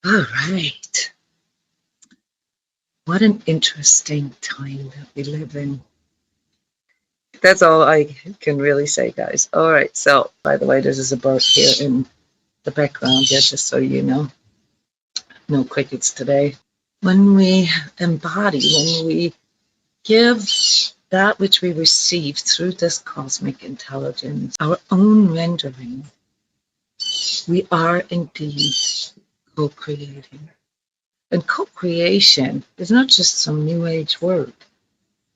All right. What an interesting time that we live in. That's all I can really say, guys. All right. So, by the way, there's a bird here in the background, yeah, just so you know. No crickets today. When we embody, when we give that which we receive through this cosmic intelligence, our own rendering, we are indeed co-creating. And co-creation is not just some new age word.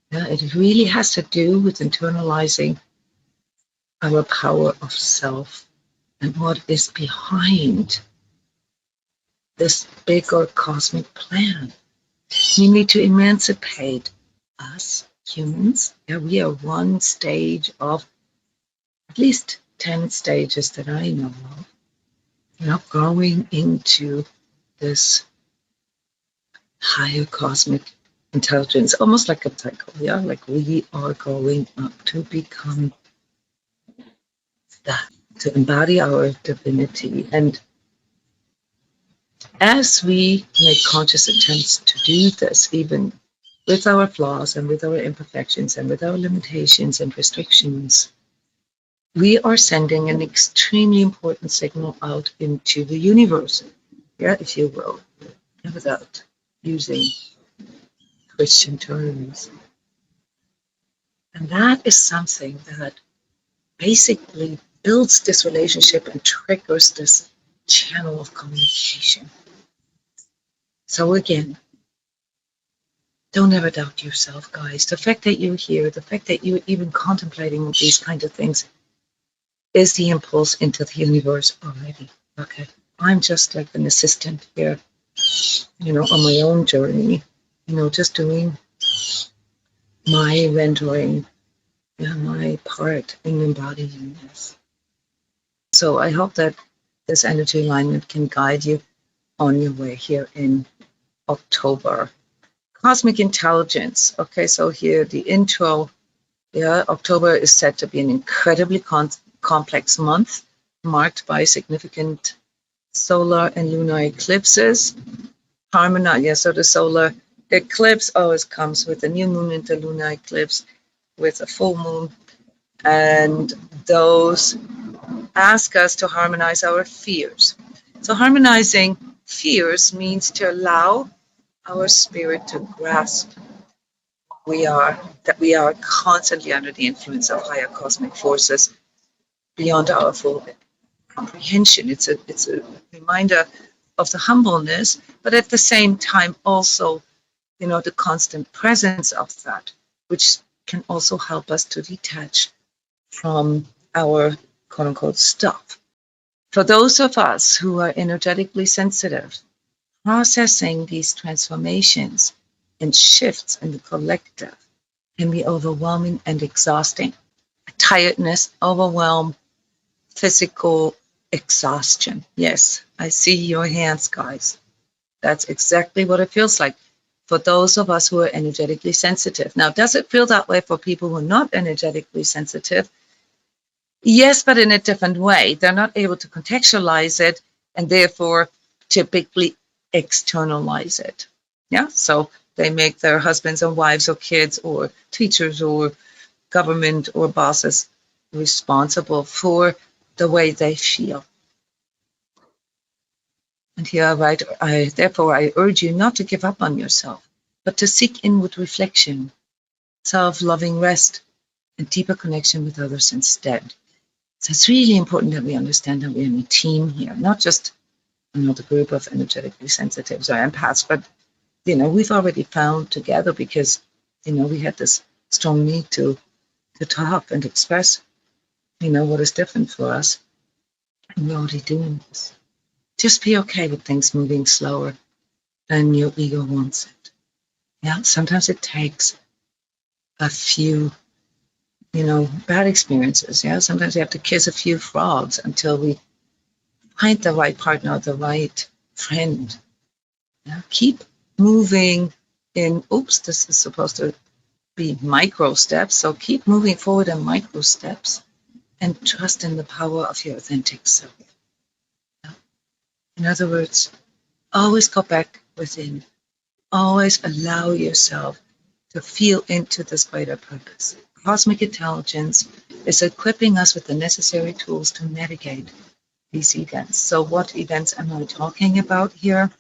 Yeah, it really has to do with internalizing our power of self and what is behind this bigger cosmic plan. We need to emancipate us humans. Yeah, we are one stage of at least 10 stages that I know of. Growing into this higher cosmic intelligence, almost like a cycle. Yeah, like we are going up to become that, to embody our divinity. And as we make conscious attempts to do this, even with our flaws and with our imperfections and with our limitations and restrictions, we are sending an extremely important signal out into the universe, yeah, if you will, without using Christian terms. And that is something that basically builds this relationship and triggers this channel of communication. So again, don't ever doubt yourself, guys. The fact that you're here, the fact that you're even contemplating these kind of things is the impulse into the universe already. Okay. I'm just like an assistant here, on my own journey, just doing my rendering, my part in embodying this. So I hope that this energy alignment can guide you on your way here in October. Cosmic intelligence. Okay, so here the intro. Yeah, October is said to be an incredibly complex month, marked by significant solar and lunar eclipses. So the solar eclipse always comes with a new moon and the lunar eclipse with a full moon. And those ask us to harmonize our fears. So harmonizing fears means to allow our spirit to grasp that we are constantly under the influence of higher cosmic forces beyond our full comprehension. It's a reminder of the humbleness, but at the same time also, the constant presence of that, which can also help us to detach from our quote unquote stuff. For those of us who are energetically sensitive, processing these transformations and shifts in the collective can be overwhelming and exhausting. Tiredness, overwhelm, physical exhaustion. Yes, I see your hands, guys. That's exactly what it feels like for those of us who are energetically sensitive. Now, does it feel that way for people who are not energetically sensitive? Yes, but in a different way. They're not able to contextualize it and therefore typically externalize it. Yeah, so they make their husbands and wives or kids or teachers or government or bosses responsible for the way they feel. And here therefore I urge you not to give up on yourself, but to seek inward reflection, self-loving rest, and deeper connection with others instead. So it's really important that we understand that we're in a team here, not just the group of energetically sensitives or empaths, but we've already found together because we had this strong need to talk and express what is different for us, and we're already doing this. Just be okay with things moving slower than your ego wants it. Yeah, sometimes it takes a few bad experiences. Yeah, sometimes we have to kiss a few frogs until we find the right partner, the right friend. Yeah, keep moving in, this is supposed to be micro steps. So keep moving forward in micro steps and trust in the power of your authentic self. Yeah. In other words, Always go back within. Always allow yourself to feel into this greater purpose. Cosmic intelligence is equipping us with the necessary tools to navigate these events. So what events am I talking about here?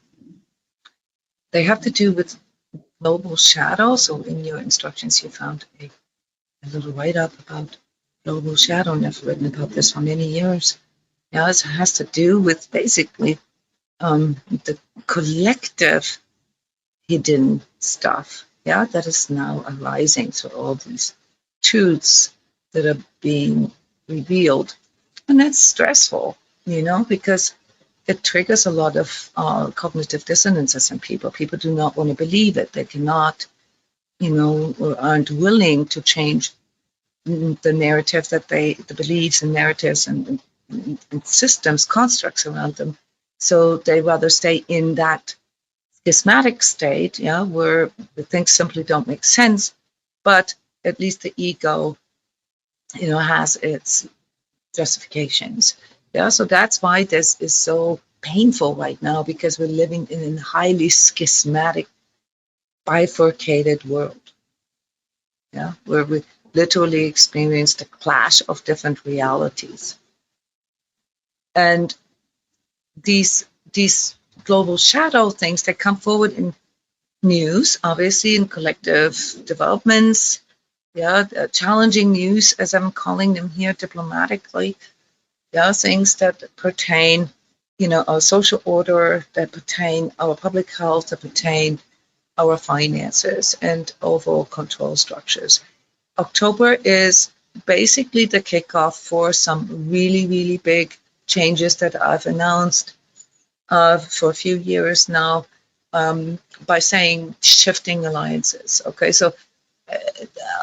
They have to do with global shadow. So in your instructions, you found a little write-up about global shadow, and I've written about this for many years. Yeah, it has to do with basically the collective hidden stuff, yeah, that is now arising. So all these truths that are being revealed, and that's stressful, because it triggers a lot of cognitive dissonances in people. People do not want to believe it. They cannot, or aren't willing to change the narrative the beliefs and narratives and systems, constructs around them. So they rather stay in that schismatic state, yeah, where the things simply don't make sense, but at least the ego, has its justifications. Yeah, so that's why this is so painful right now, because we're living in a highly schismatic, bifurcated world. Yeah, where we literally experience the clash of different realities. And these global shadow things that come forward in news, obviously, in collective developments, yeah, challenging news, as I'm calling them here diplomatically, yeah, things that pertain, our social order, that pertain our public health, that pertain our finances and overall control structures. October is basically the kickoff for some really, really big changes that I've announced for a few years now, by saying shifting alliances. Okay, so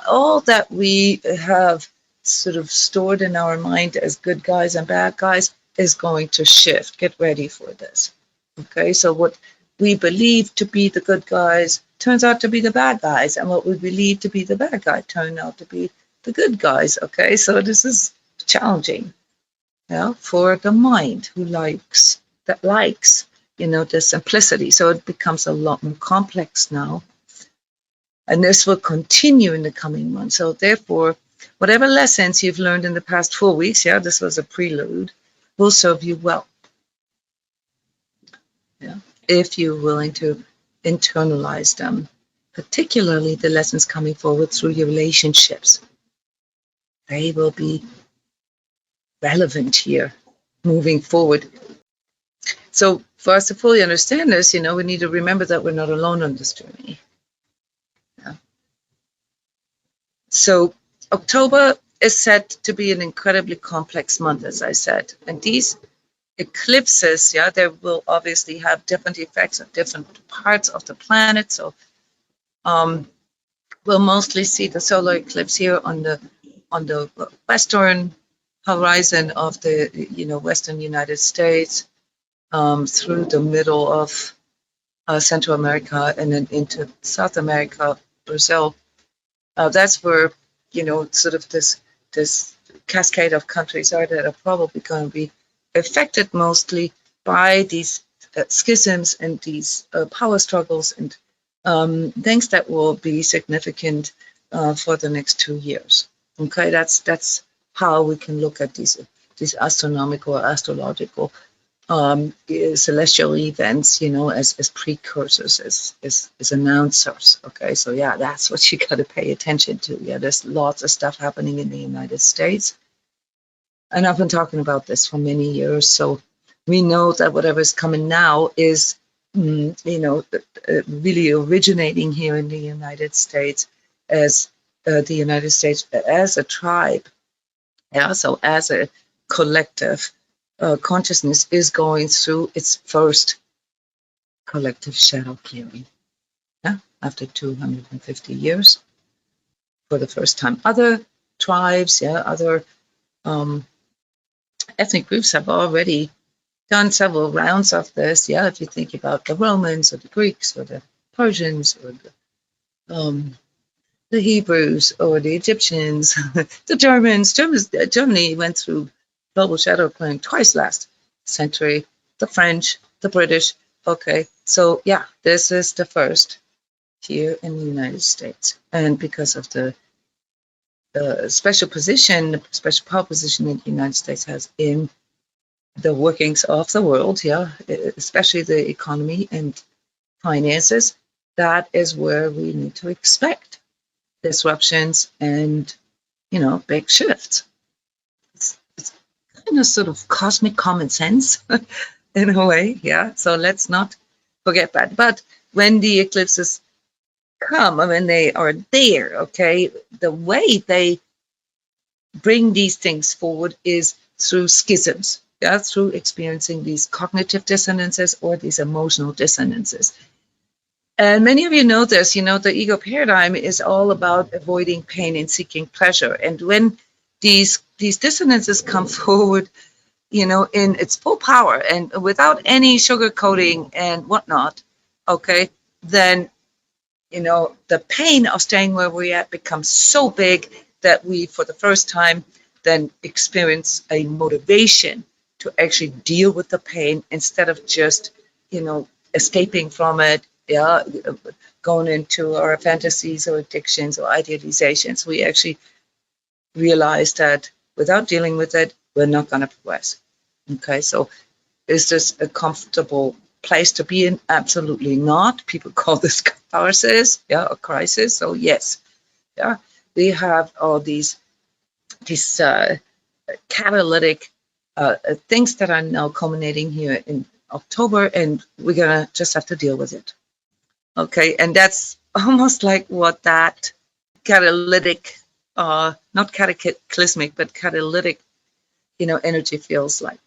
all that we have sort of stored in our mind as good guys and bad guys is going to shift. Get ready for this. Okay, so what we believe to be the good guys turns out to be the bad guys, and what we believe to be the bad guy turned out to be the good guys. Okay, so this is challenging, for the mind who likes, the simplicity. So it becomes a lot more complex now. And this will continue in the coming months. So therefore, whatever lessons you've learned in the past 4 weeks, yeah, this was a prelude, will serve you well. Yeah, if you're willing to internalize them, particularly the lessons coming forward through your relationships. They will be relevant here moving forward. So for us to fully understand this, we need to remember that we're not alone on this journey. Yeah. So October is set to be an incredibly complex month, as I said. And these eclipses, yeah, they will obviously have different effects on different parts of the planet. So we'll mostly see the solar eclipse here on the western horizon of the western United States, through the middle of Central America and then into South America, Brazil. That's where sort of this cascade of countries are that are probably going to be affected mostly by these schisms and these power struggles and things that will be significant for the next 2 years. Okay, that's how we can look at these astronomical or astrological celestial events, as precursors, as announcers. Okay, so yeah, that's what you got to pay attention to. Yeah, there's lots of stuff happening in the United States, and I've been talking about this for many years. So we know that whatever's coming now is, really originating here in the United States, as the United States as a tribe. Yeah, so as a collective. Consciousness is going through its first collective shadow clearing, yeah, after 250 years. For the first time, other tribes, other ethnic groups have already done several rounds of this. Yeah, if you think about the Romans or the Greeks or the Persians or the Hebrews or the Egyptians, the Germans. Germany went through global shadow clearing twice last century. The French, the British, Okay, so yeah, this is the first here in the United States. And because of the special position, special power position that the United States has in the workings of the world, yeah, especially the economy and finances, that is where we need to expect disruptions and, big shifts. It's kind of sort of cosmic common sense in a way, yeah. So let's not forget that. But when the eclipses come, when they are there, okay, the way they bring these things forward is through schisms, yeah, through experiencing these cognitive dissonances or these emotional dissonances. And many of you know this, the ego paradigm is all about avoiding pain and seeking pleasure. And when these dissonances come forward, in its full power and without any sugarcoating and whatnot, okay, then, the pain of staying where we're at becomes so big that we, for the first time, then experience a motivation to actually deal with the pain instead of just, escaping from it, yeah, going into our fantasies or addictions or idealizations. We actually realize that without dealing with it, we're not going to progress. Okay, so is this a comfortable place to be in? Absolutely not. People call this catharsis, yeah, a crisis. So yes, yeah, we have all these catalytic things that are now culminating here in October, and we're gonna just have to deal with it. Okay, and that's almost like what that catalytic, not cataclysmic, but catalytic, energy feels like.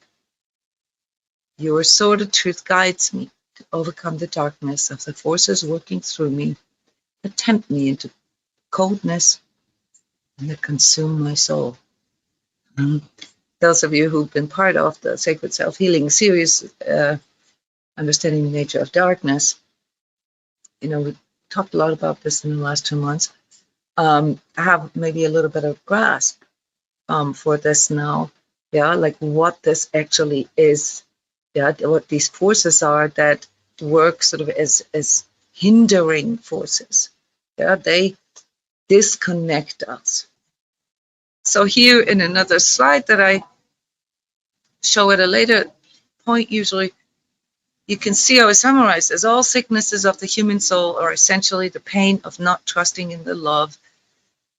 Your sword of truth guides me to overcome the darkness of the forces working through me that tempt me into coldness and that consume my soul. Those of you who've been part of the Sacred Self-Healing series, Understanding the Nature of Darkness, we talked a lot about this in the last 2 months, have maybe a little bit of grasp for this now, yeah, like what this actually is, yeah, what these forces are that work sort of as hindering forces, yeah, they disconnect us. So here in another slide that I show at a later point, usually you can see how I summarize as all sicknesses of the human soul are essentially the pain of not trusting in the love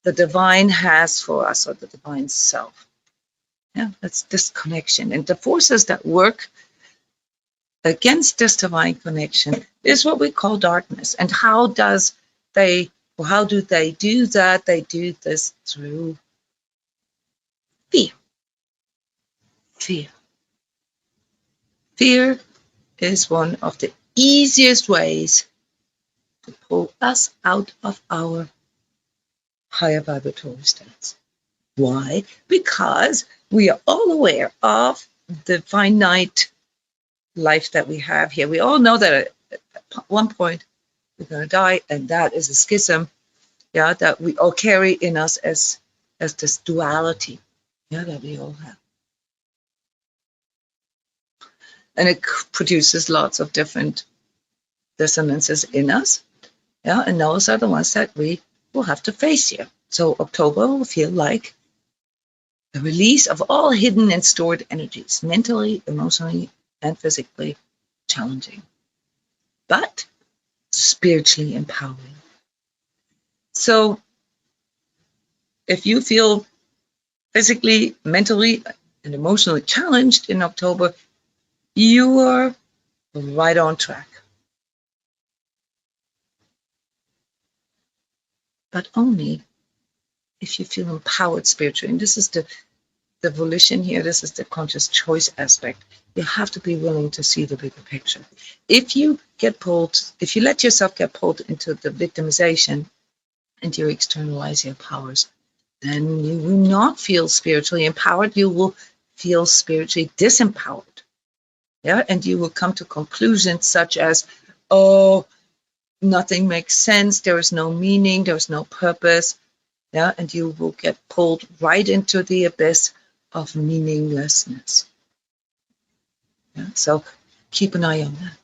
the divine has for us, or the divine self. Yeah, that's disconnection. And the forces that work against this divine connection is what we call darkness. And how do they do that? They do this through fear. Fear. Fear is one of the easiest ways to pull us out of our higher vibratory states. Why? Because we are all aware of the finite life that we have here. We all know that at one point we're going to die, and that is a schism, yeah, that we all carry in us as this duality, yeah, that we all have. And it produces lots of different dissonances in us, yeah, and those are the ones that we will have to face here. So October will feel like the release of all hidden and stored energies, mentally, emotionally, and physically challenging, but spiritually empowering. So if you feel physically, mentally, and emotionally challenged in October, you are right on track. But only if you feel empowered spiritually. And this is the volition here, this is the conscious choice aspect. You have to be willing to see the bigger picture. If you let yourself get pulled into the victimization and you externalize your powers, then you will not feel spiritually empowered. You will feel spiritually disempowered. Yeah, and you will come to conclusions such as, oh, nothing makes sense, there is no meaning, there is no purpose. Yeah, and you will get pulled right into the abyss of meaninglessness. Yeah, so keep an eye on that.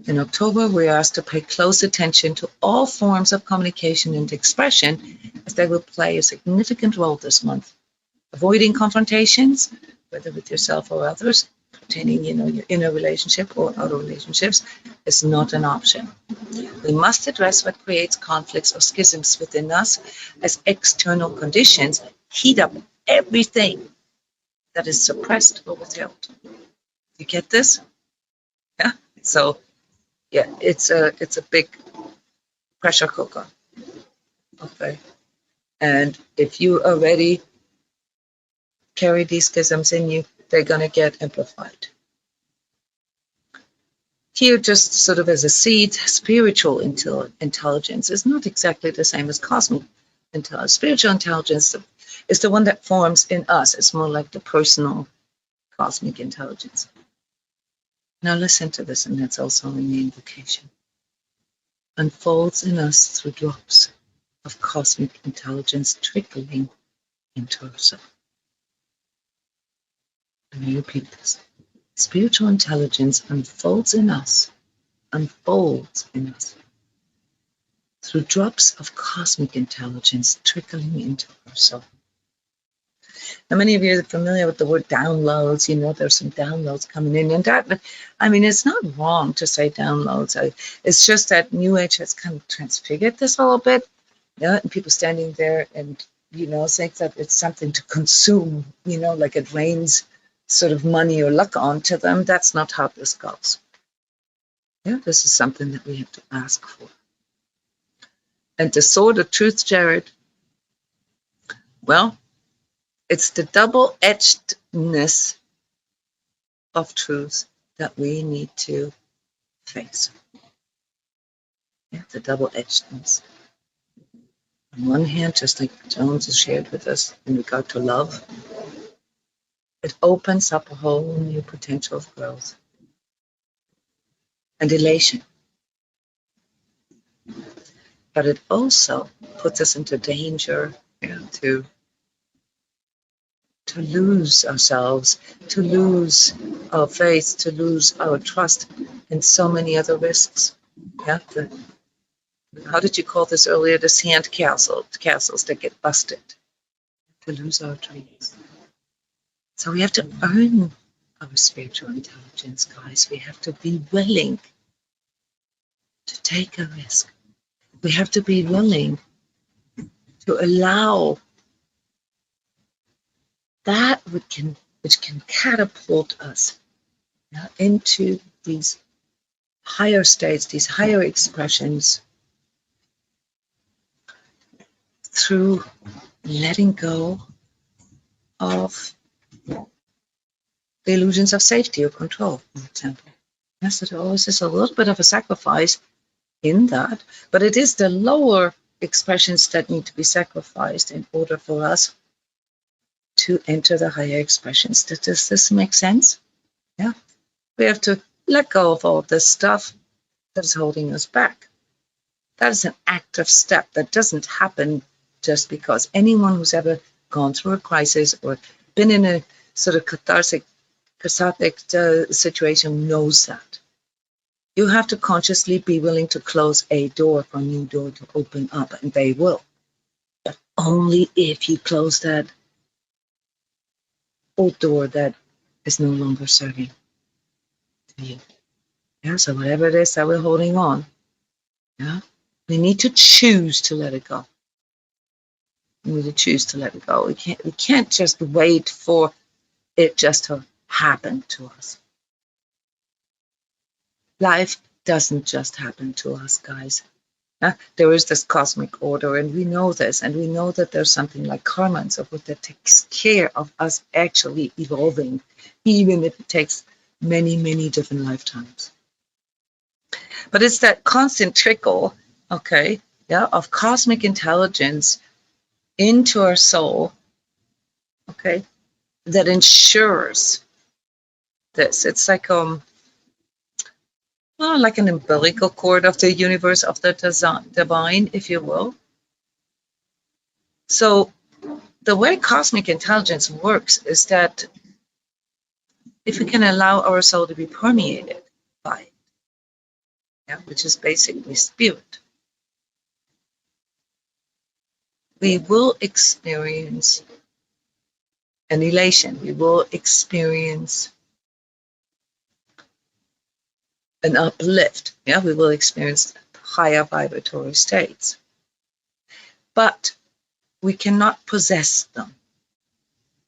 In October, we are asked to pay close attention to all forms of communication and expression, as they will play a significant role this month. Avoiding confrontations, whether with yourself or others, pertaining, your inner relationship or outer relationships, is not an option. We must address what creates conflicts or schisms within us, as external conditions heat up everything that is suppressed or withheld. You get this? Yeah. So, yeah, it's a big pressure cooker. Okay. And if you already carry these schisms in you, they're going to get amplified. Here, just sort of as a seed, spiritual intelligence is not exactly the same as cosmic intelligence. Spiritual intelligence is the one that forms in us. It's more like the personal cosmic intelligence. Now listen to this, and that's also in the invocation. Unfolds in us through drops of cosmic intelligence trickling into ourselves. Let me repeat this. Spiritual intelligence unfolds in us through drops of cosmic intelligence trickling into our soul. Now, many of you are familiar with the word downloads. There's some downloads coming in. And that, it's not wrong to say downloads. It's just that New Age has kind of transfigured this a little bit. And people standing there and, think that it's something to consume, like it rains sort of money or luck onto them. That's not how this goes. This is something that we have to ask for. And the sword of truth, Jared, well, it's the double-edgedness of truth that we need to face. The double-edgedness. On one hand, just like Jones has shared with us in regard to love, it opens up a whole new potential of growth and elation. But it also puts us into danger to lose ourselves, to lose our faith, to lose our trust, and so many other risks. How did you call this earlier? The sand castles that get busted, to lose our dreams. So we have to earn our spiritual intelligence, guys. We have to be willing to take a risk. We have to be willing to allow that which can catapult us into these higher states, these higher expressions, through letting go of the illusions of safety or control, for example. Yes, there always is a little bit of a sacrifice in that, but it is the lower expressions that need to be sacrificed in order for us to enter the higher expressions. Does this make sense? Yeah. We have to let go of all this stuff that is holding us back. That is an active step that doesn't happen just because. Anyone who's ever gone through a crisis or been in a sort of cathartic situation knows that. You have to consciously be willing to close a door for a new door to open up, and they will. But only if you close that old door that is no longer serving to you. So whatever it is that we're holding on, we need to choose to let it go. We need to choose to let it go. We can't just wait for it just to happen to us. Life doesn't just happen to us, guys. There is this cosmic order, and we know this, and we know that there's something like karma and so forth that takes care of us actually evolving, even if it takes many, many different lifetimes. But it's that constant trickle, of cosmic intelligence into our soul, that ensures this. It's like like an umbilical cord of the universe, of the divine, if you will. So the way cosmic intelligence works is that if we can allow our soul to be permeated by it, which is basically spirit, we will experience an elation. We will experience an uplift. We will experience higher vibratory states. But we cannot possess them.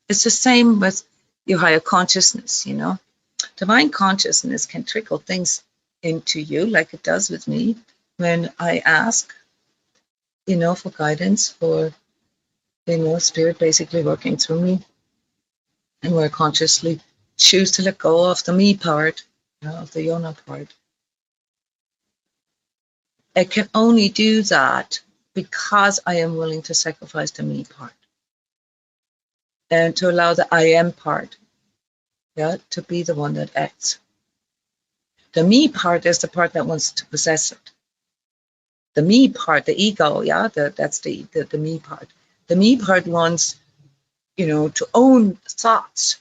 It's the same with your higher consciousness, Divine consciousness can trickle things into you like it does with me when I ask, for guidance, for, spirit basically working through me, and where I consciously choose to let go of the me part, of the Jona part. I can only do that because I am willing to sacrifice the me part and to allow the I am part, to be the one that acts. The me part is the part that wants to possess it. The me part, the ego, that's the me part. The me part wants, to own thoughts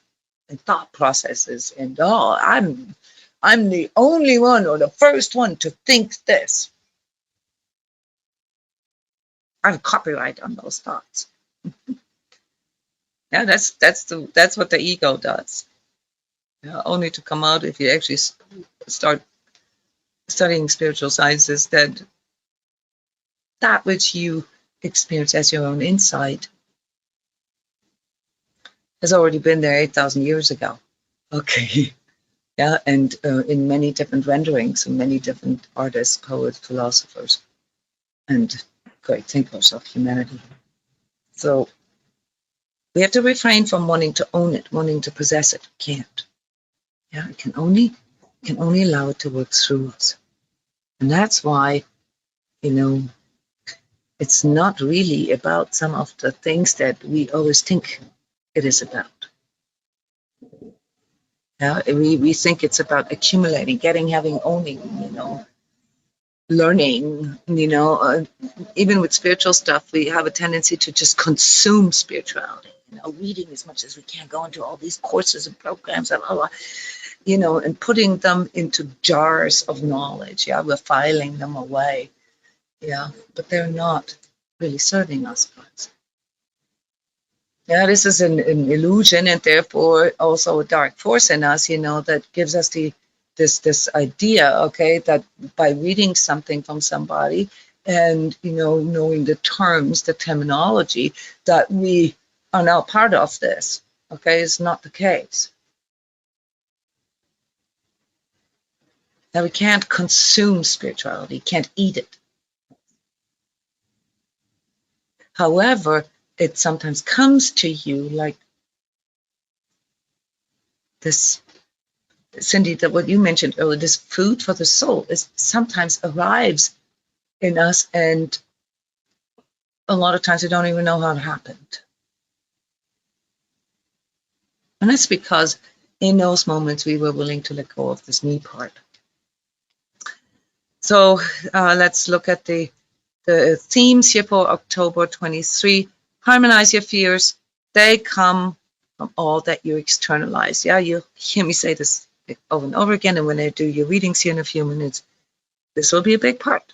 and thought processes, and I'm the only one or the first one to think this. I have copyright on those thoughts. That's what the ego does. Only to come out if you actually start studying spiritual sciences that which you experience as your own insight has already been there 8,000 years ago. Okay. And in many different renderings and many different artists, poets, philosophers, and great thinkers of humanity. So we have to refrain from wanting to own it, wanting to possess it. Can't. We can only allow it to work through us. And that's why, it's not really about some of the things that we always think it is about. We think it's about accumulating, getting, having, owning, learning, even with spiritual stuff, we have a tendency to just consume spirituality, reading as much as we can, go into all these courses and programs, and putting them into jars of knowledge. We're filing them away. But they're not really serving us, guys. This is an illusion, and therefore also a dark force in us, that gives us this idea, okay, that by reading something from somebody and, knowing the terms, the terminology, that we are now part of this, okay, is not the case. That we can't consume spirituality, can't eat it. However, it sometimes comes to you like this, Cindy, that what you mentioned earlier, this food for the soul, is sometimes arrives in us, and a lot of times we don't even know how it happened. And that's because in those moments we were willing to let go of this me part. So let's look at the themes here for October 23. Harmonize your fears. They come from all that you externalize. You hear me say this over and over again, and when I do your readings here in a few minutes, this will be a big part.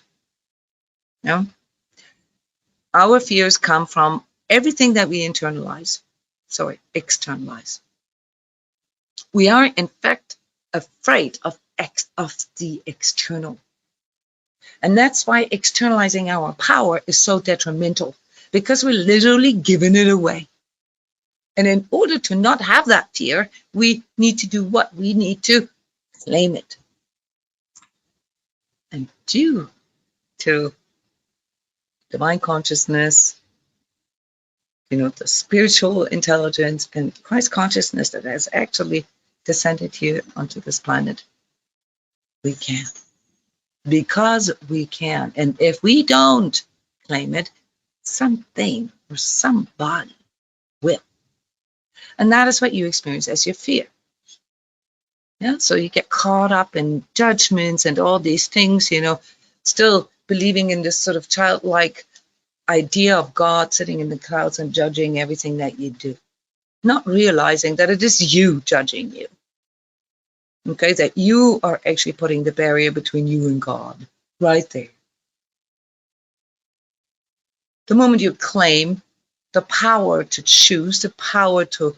Our fears come from everything that we externalize. We are, in fact, afraid of the external. And that's why externalizing our power is so detrimental, because we're literally giving it away. And in order to not have that fear, we need to do what? We need to claim it. And due to divine consciousness, the spiritual intelligence and Christ consciousness that has actually descended here onto this planet, we can. Because we can. And if we don't claim it, something or somebody will. And that is what you experience as your fear. So you get caught up in judgments and all these things, still believing in this sort of childlike idea of God sitting in the clouds and judging everything that you do, not realizing that it is you judging you. Okay, that you are actually putting the barrier between you and God, right there. The moment you claim the power to choose, the power to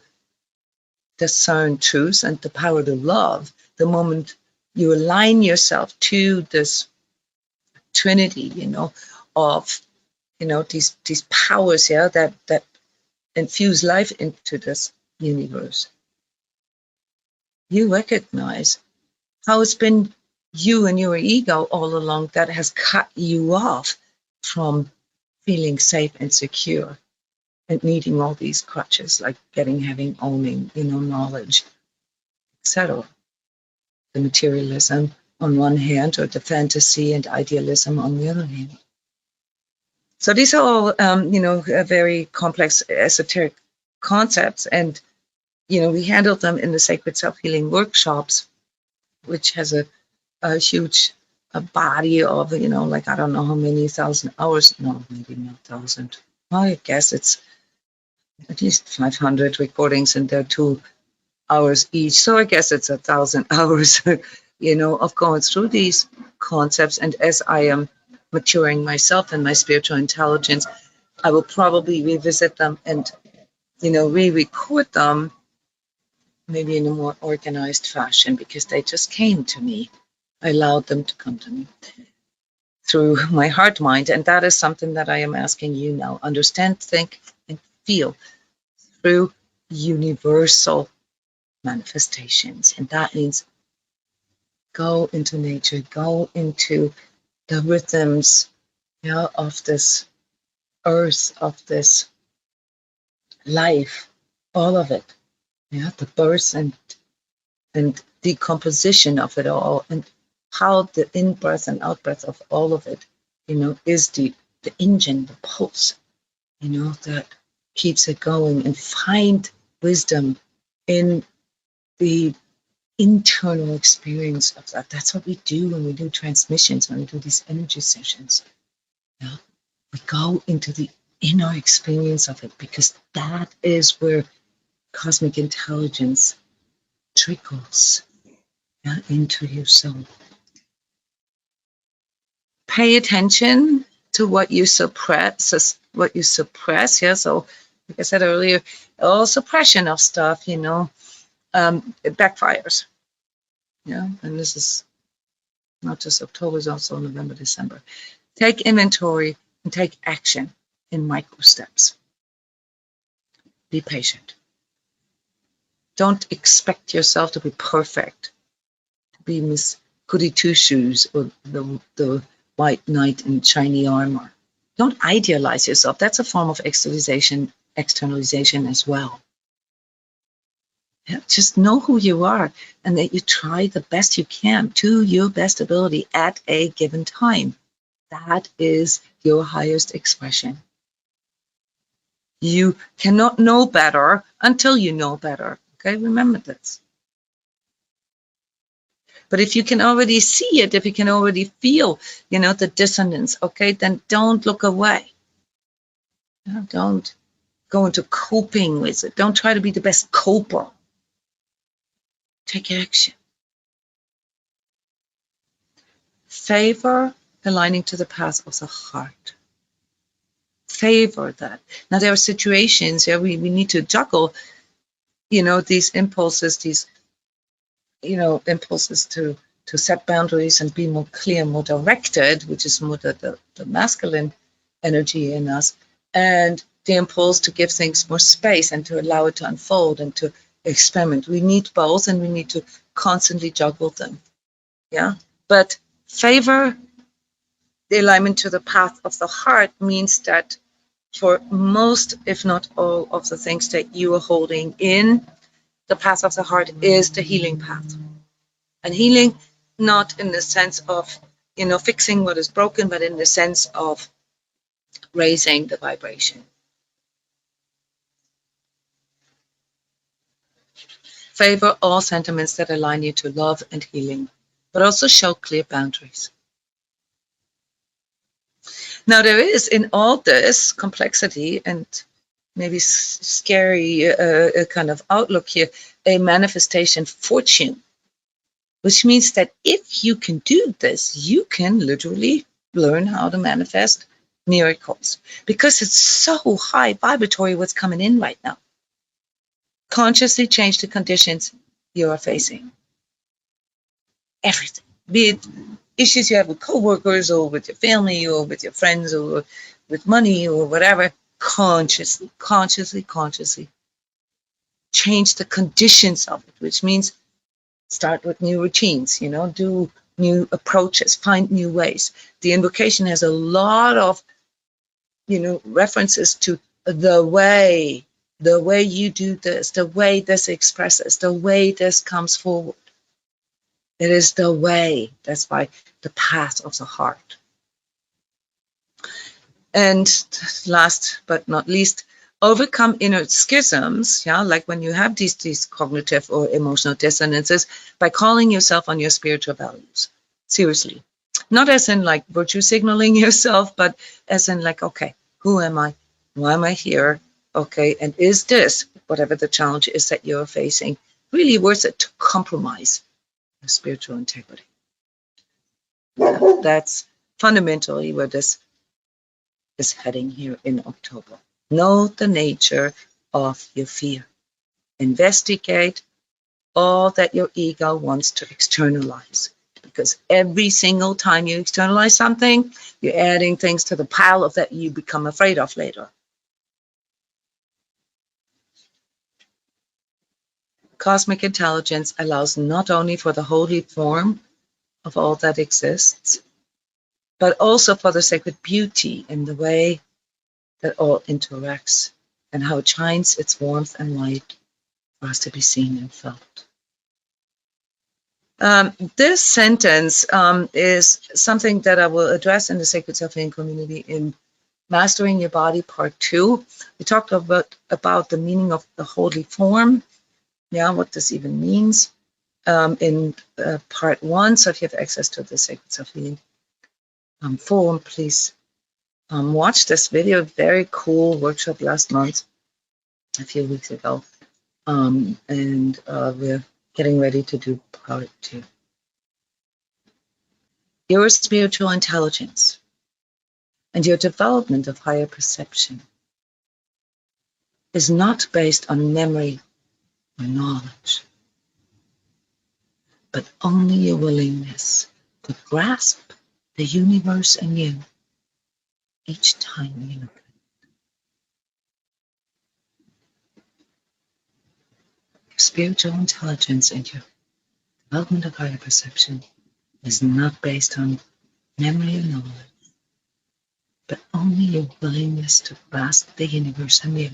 discern truth, and the power to love, the moment you align yourself to this Trinity, of these powers, that infuse life into this universe, you recognize how it's been you and your ego all along that has cut you off from feeling safe and secure and needing all these crutches like getting, having, owning, knowledge, etc. The materialism on one hand, or the fantasy and idealism on the other hand. So these are all, very complex esoteric concepts, and we handle them in the Sacred Self-Healing workshops, which has a huge body of, like, I don't know how many thousand hours, no, maybe not thousand. I guess it's at least 500 recordings, and they're 2 hours each. So I guess it's 1,000 hours, of going through these concepts. And as I am maturing myself and my spiritual intelligence, I will probably revisit them and, re-record them maybe in a more organized fashion, because they just came to me. I allowed them to come to me through my heart mind. And that is something that I am asking you now. Understand, think, and feel through universal manifestations. And that means go into nature, go into the rhythms, of this earth, of this life, all of it. The birth and decomposition of it all, and how the in-breath and out-breath of all of it, is the engine, the pulse, that keeps it going. And find wisdom in the internal experience of that. That's what we do when we do transmissions, when we do these energy sessions. We go into the inner experience of it, because that is where cosmic intelligence trickles into your soul. Pay attention to what you suppress. So, like I said earlier, all suppression of stuff, it backfires. And this is not just October, it's also November, December. Take inventory and take action in micro steps. Be patient. Don't expect yourself to be perfect, to be Miss Goody Two Shoes or the white knight in shiny armor. Don't idealize yourself. That's a form of externalization as well. Just know who you are, and that you try the best you can to your best ability at a given time. That is your highest expression. You cannot know better until you know better. Okay, remember this. But if you can already see it, if you can already feel, the dissonance, okay, then don't look away. Don't go into coping with it. Don't try to be the best coper. Take action. Favor aligning to the path of the heart. Favor that. Now, there are situations where we need to juggle, these impulses, impulses to set boundaries and be more clear, more directed, which is more the masculine energy in us, and the impulse to give things more space and to allow it to unfold and to experiment. We need both, and we need to constantly juggle them. But favor the alignment to the path of the heart means that for most, if not all, of the things that you are holding in, the path of the heart is the healing path. And healing, not in the sense of, fixing what is broken, but in the sense of raising the vibration. Favor all sentiments that align you to love and healing, but also show clear boundaries. Now, there is in all this complexity and maybe scary kind of outlook here, a manifestation fortune. which means that if you can do this, you can literally learn how to manifest miracles because it's so high vibratory what's coming in right now. Consciously change the conditions you are facing. Everything, be it issues you have with coworkers or with your family or with your friends or with money or whatever, consciously change the conditions of it, which means start with new routines, do new approaches, find new ways. The invocation has a lot of, references to the way you do this, the way this expresses, the way this comes forward. It is the way. That's why the path of the heart. And last but not least, overcome inner schisms, like when you have these cognitive or emotional dissonances, by calling yourself on your spiritual values. Seriously. Not as in like virtue signaling yourself, but as in like, okay, who am I? Why am I here? Okay, and is this, whatever the challenge is that you're facing, really worth it to compromise your spiritual integrity? That's fundamentally where this is heading here in October. Know the nature of your fear. Investigate all that your ego wants to externalize. Because every single time you externalize something, you're adding things to the pile of that you become afraid of later. Cosmic intelligence allows not only for the holy form of all that exists, but also for the sacred beauty in the way that all interacts and how it shines its warmth and light for us to be seen and felt. This sentence is something that I will address in the Sacred Self-Healing Community in Mastering Your Body Part 2. We talked about the meaning of the holy form, what this even means, in Part 1. So if you have access to the Sacred Self-Healing forum, please watch this video. Very cool workshop last month, a few weeks ago. And we're getting ready to do Part 2. Your spiritual intelligence and your development of higher perception is not based on memory or knowledge, but only your willingness to grasp the universe in you each time you look at it. Your spiritual intelligence and your development of higher perception is not based on memory or knowledge, but only your willingness to grasp the universe in you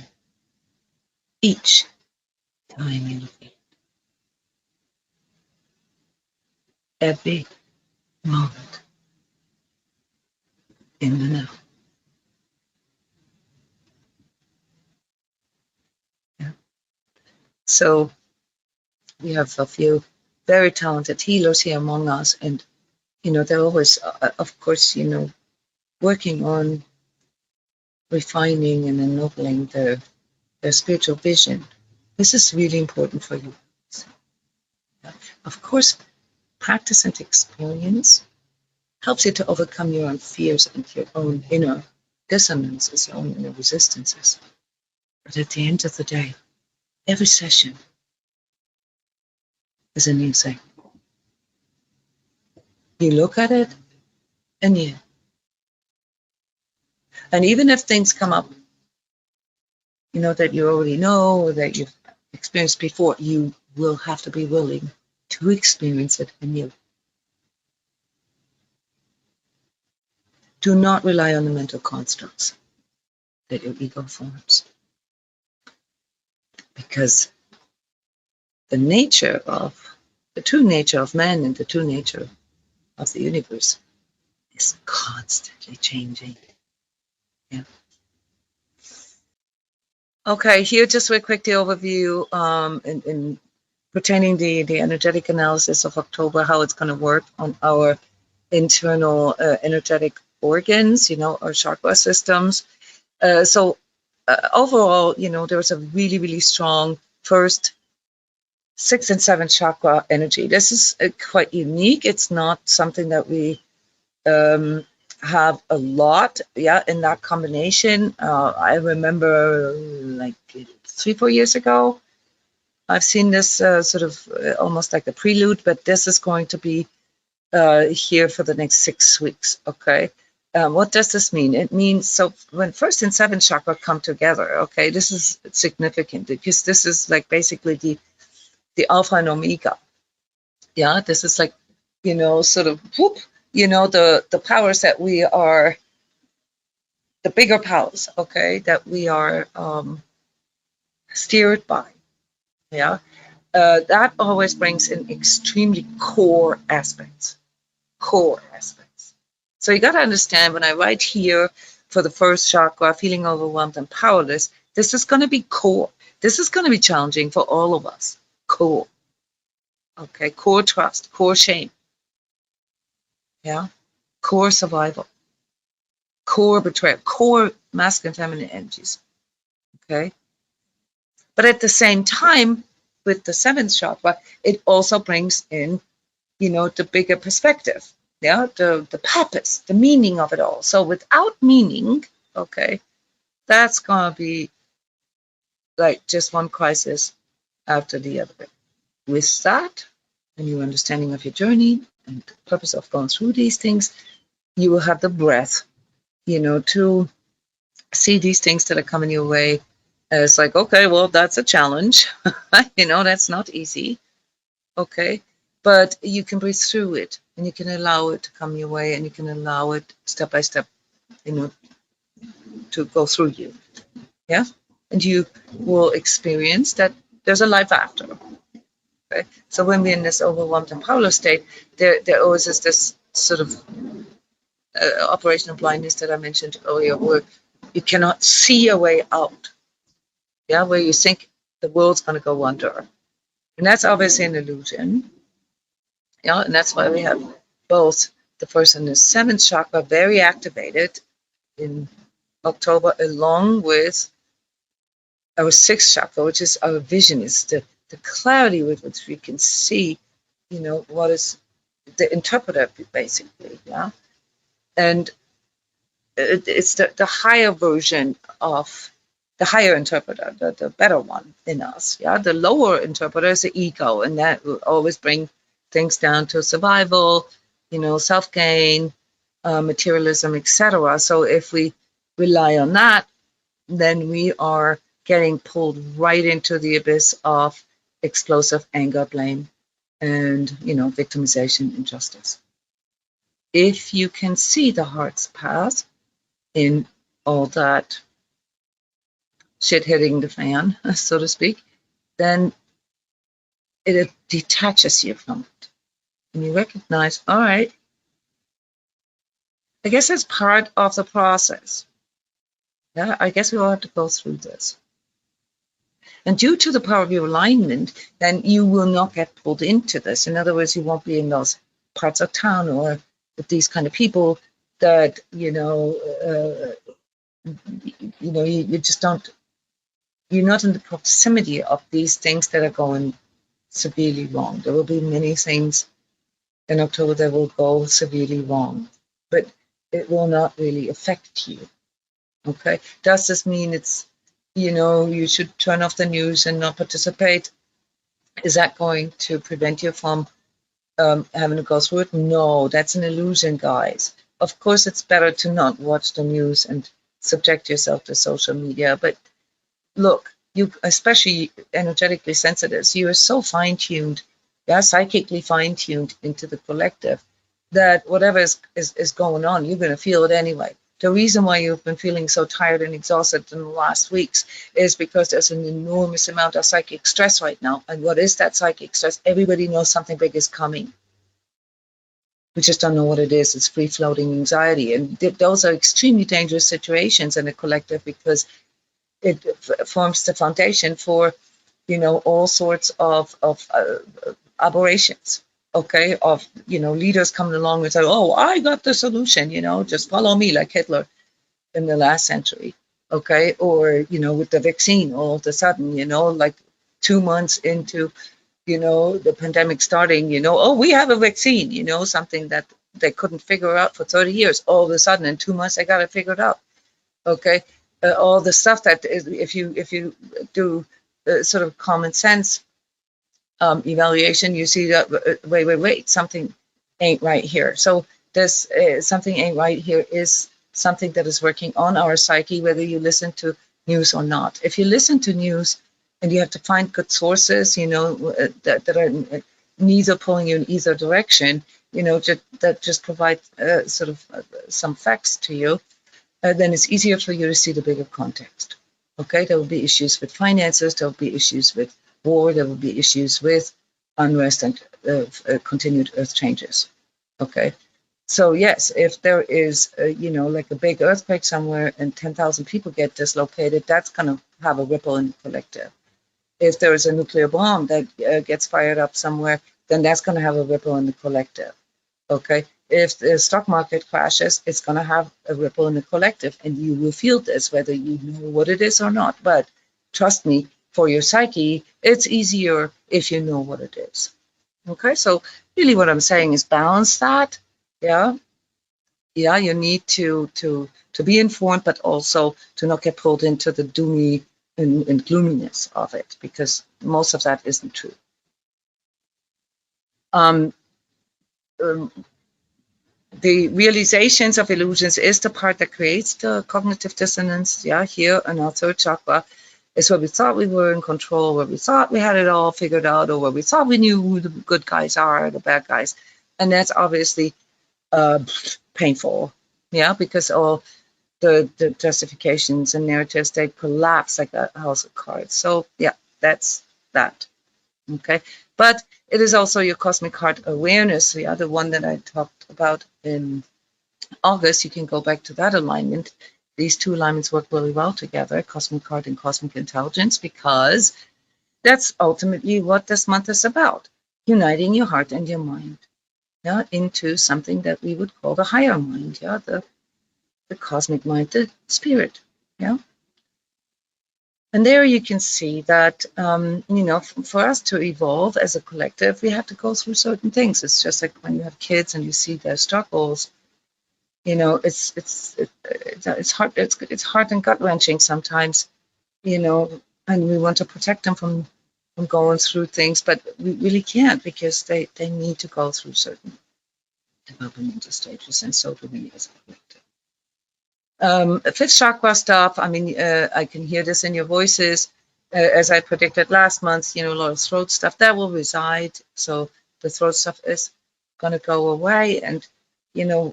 each time you look at it. Every moment in the now. Yeah. So we have a few very talented healers here among us, and they're always, of course, working on refining and ennobling their spiritual vision. This is really important for you. Of course, practice and experience helps you to overcome your own fears and your own inner dissonances, your own inner resistances. But at the end of the day, every session is a new thing. You look at it anew. And even if things come up, that you already know or that you've experienced before, you will have to be willing to experience it anew. Do not rely on the mental constructs that your ego forms. Because the true nature of man and the true nature of the universe is constantly changing. Yeah. Okay, here just real quick the overview in pertaining the energetic analysis of October, how it's going to work on our internal energetic organs, our chakra systems. So overall, there was a really, really strong first 6th and 7th chakra energy. This is quite unique. It's not something that we have a lot, in that combination. I remember like 3-4 years ago, I've seen this sort of almost like a prelude, but this is going to be here for the next 6 weeks. Okay. What does this mean? It means, so when 1st and 7th chakra come together, okay, this is significant because this is like basically the alpha and omega. Yeah, this is like, sort of whoop, the powers that we are, the bigger powers, okay, that we are steered by. Yeah, that always brings in extremely core aspects. So you got to understand, when I write here for the 1st chakra, feeling overwhelmed and powerless, this is going to be core. This is going to be challenging for all of us. Core. Okay, core trust, core shame. Yeah, core survival, core betrayal, core masculine feminine energies. Okay. But at the same time, with the 7th chakra, it also brings in, the bigger perspective. Yeah, the purpose, the meaning of it all. So without meaning, okay, that's gonna be like just one crisis after the other. With that, and your understanding of your journey and the purpose of going through these things, you will have the breath, to see these things that are coming your way as like, okay, well, that's a challenge. That's not easy. Okay. But you can breathe through it and you can allow it to come your way and you can allow it step by step, to go through you. Yeah. And you will experience that there's a life after. Okay. So when we're in this overwhelmed and powerless state, there always is this sort of operational blindness that I mentioned earlier, where you cannot see a way out. Yeah, where you think the world's going to go under. And that's obviously an illusion. Yeah, and that's why we have both the 1st and the 7th chakra very activated in October, along with our 6th chakra, which is our vision, is the clarity with which we can see, what is the interpreter, basically. Yeah. And it's the higher version of the higher interpreter, the better one in us. Yeah, the lower interpreter is the ego, and that will always bring things down to survival, self-gain, materialism, etc. So if we rely on that, then we are getting pulled right into the abyss of explosive anger, blame, and victimization, injustice. If you can see the heart's path in all that shit hitting the fan, so to speak, then it detaches you from it. And you recognize, all right, I guess it's part of the process. Yeah, I guess we all have to go through this. And due to the power of your alignment, then you will not get pulled into this. In other words, you won't be in those parts of town or with these kind of people that, you just don't, you're not in the proximity of these things that are going severely wrong. There will be many things in October that will go severely wrong, but it will not really affect you. Okay. Does this mean it's, you should turn off the news and not participate? Is that going to prevent you from having to go through it? No, that's an illusion, guys. Of course, it's better to not watch the news and subject yourself to social media. But look, you, especially energetically sensitives, you are so fine-tuned, psychically fine-tuned into the collective, that whatever is going on, you're going to feel it anyway. The reason why you've been feeling so tired and exhausted in the last weeks is because there's an enormous amount of psychic stress right now. And what is that psychic stress? Everybody knows something big is coming. We just don't know what it is. It's free-floating anxiety. And those are extremely dangerous situations in a collective, because it forms the foundation for, all sorts of aberrations. Okay, of leaders coming along and say, "Oh, I got the solution. Just follow me," like Hitler in the last century. Okay, or with the vaccine, all of a sudden, like 2 months into the pandemic starting, oh, we have a vaccine, something that they couldn't figure out for 30 years. All of a sudden, in 2 months, they got it figured out. Okay, all the stuff that is, if you do sort of common sense evaluation, you see that wait, something ain't right here. So this something ain't right here is something that is working on our psyche, whether you listen to news or not. If you listen to news and you have to find good sources, that are neither pulling you in either direction, that just provide sort of some facts to you, then it's easier for you to see the bigger context. Okay, there will be issues with finances, there will be issues with war, there will be issues with unrest and continued earth changes. Okay, so yes, if there is, like a big earthquake somewhere and 10,000 people get dislocated, that's going to have a ripple in the collective. If there is a nuclear bomb that gets fired up somewhere, then that's going to have a ripple in the collective. Okay, if the stock market crashes, it's going to have a ripple in the collective, and you will feel this whether you know what it is or not. But trust me, for your psyche, it's easier if you know what it is. Okay, so really what I'm saying is balance that. Yeah, you need to be informed, but also to not get pulled into the doomy and gloominess of it, because most of that isn't true. The realizations of illusions is the part that creates the cognitive dissonance. Yeah, here in our third chakra is where we thought we were in control, where we thought we had it all figured out, or where we thought we knew who the good guys are, the bad guys. And that's obviously painful. Yeah, because all the justifications and narratives, they collapse like a house of cards. So yeah, that's that. Okay, but it is also your cosmic heart awareness, the other one that I talked about in August. You can go back to that alignment. These two alignments work really well together, cosmic heart and cosmic intelligence, because that's ultimately what this month is about, uniting your heart and your mind, yeah, into something that we would call the higher mind, yeah, the cosmic mind, the spirit, yeah. And there you can see that, for us to evolve as a collective, we have to go through certain things. It's just like when you have kids and you see their struggles, it's hard. It's hard and gut wrenching sometimes, and we want to protect them from going through things, but we really can't, because they need to go through certain developmental stages, and so do we as a collective. Fifth chakra stuff, I can hear this in your voices. As I predicted last month, a lot of throat stuff that will reside. So the throat stuff is going to go away. And,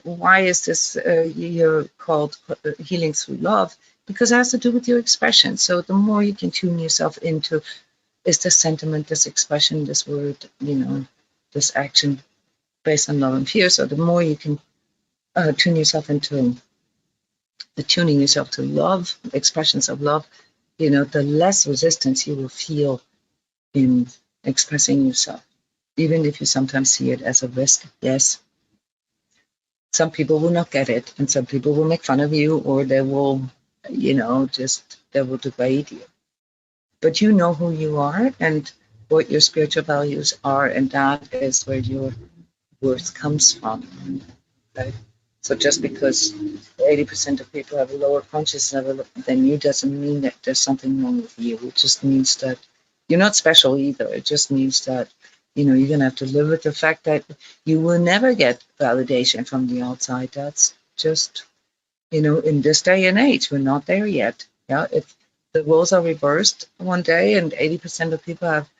why is this year called Healing Through Love? Because it has to do with your expression. So the more you can tune yourself into, is this sentiment, this expression, this word, this action based on love and fear. So the more you can tune yourself into tuning yourself to love, expressions of love, the less resistance you will feel in expressing yourself, even if you sometimes see it as a risk. Yes, some people will not get it, and some people will make fun of you, or they will, they will degrade you. But you know who you are and what your spiritual values are, and that is where your worth comes from. Okay? So just because 80% of people have a lower conscious level than you doesn't mean that there's something wrong with you. It just means that you're not special either. It just means that, you're going to have to live with the fact that you will never get validation from the outside. That's just, in this day and age, we're not there yet. Yeah, if the roles are reversed one day and 80% of people have,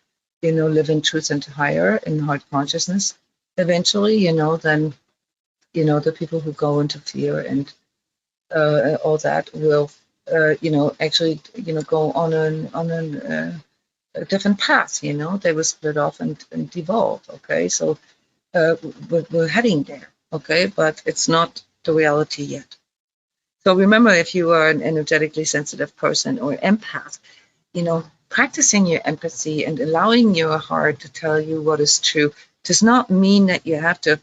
live in truth and higher in heart consciousness, eventually, then the people who go into fear and all that will, actually, go on a different path. They will split off and devolve. Okay, so we're heading there. Okay, but it's not the reality yet. So remember, if you are an energetically sensitive person or empath, practicing your empathy and allowing your heart to tell you what is true does not mean that you have to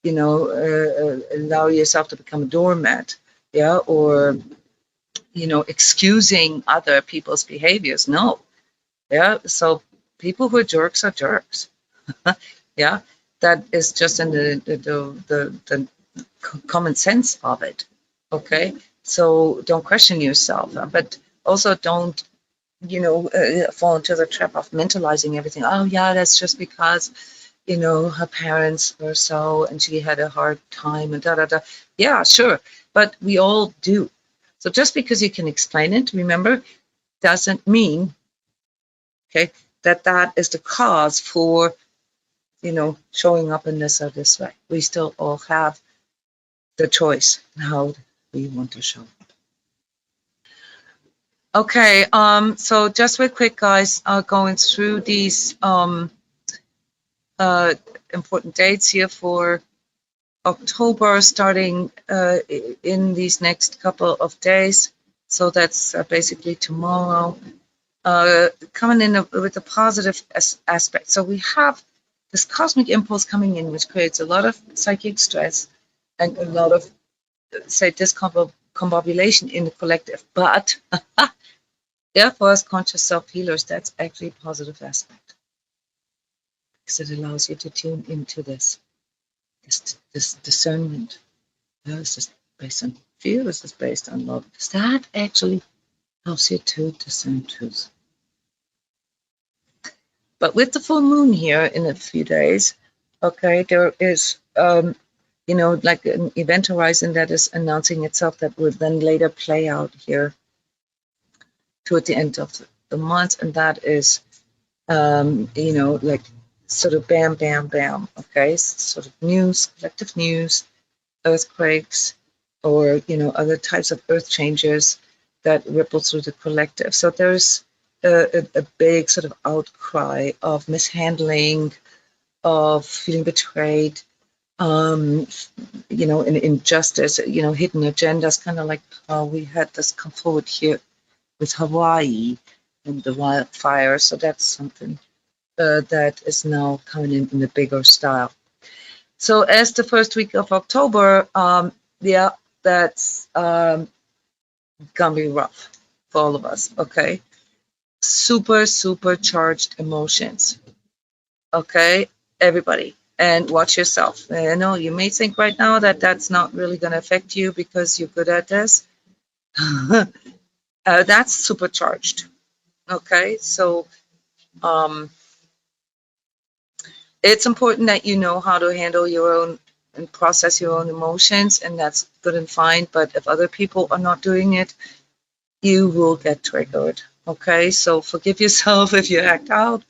allow yourself to become a doormat, yeah, or, excusing other people's behaviors. No, yeah. So people who are jerks are jerks. Yeah, that is just in the common sense of it. Okay, so don't question yourself, but also don't, fall into the trap of mentalizing everything. Oh yeah, that's just because, her parents were so, and she had a hard time, and da da da. Yeah, sure, but we all do. So just because you can explain it, remember, doesn't mean, okay, that is the cause for, showing up in this or this way. We still all have the choice how we want to show up. Okay, so just real quick, guys, going through these important dates here for October, starting in these next couple of days. So that's basically tomorrow. Coming in with a positive aspect. So we have this cosmic impulse coming in, which creates a lot of psychic stress and a lot of, say, discombobulation in the collective. But therefore, as conscious self-healers, that's actually a positive aspect, because it allows you to tune into this discernment. Is this based on fear? Is this based on love? Because that actually helps you to discern truth. But with the full moon here in a few days, okay, there is, like an event horizon that is announcing itself that will then later play out here toward the end of the month. And that is, like sort of bam, bam, bam, okay, sort of news, collective news, earthquakes, or, other types of earth changes that ripple through the collective. So there's a big sort of outcry of mishandling, of feeling betrayed, an injustice, hidden agendas, kind of like how we had this come forward here with Hawaii and the wildfire. So that's something that is now coming in a bigger style. So as the first week of October, that's gonna be rough for all of us, okay? Super, super charged emotions, okay? Everybody. And watch yourself. I know you may think right now that that's not really gonna affect you because you're good at this. That's supercharged, okay? So it's important that you know how to handle your own and process your own emotions, and that's good and fine. But if other people are not doing it, you will get triggered. Okay, so forgive yourself if you act out.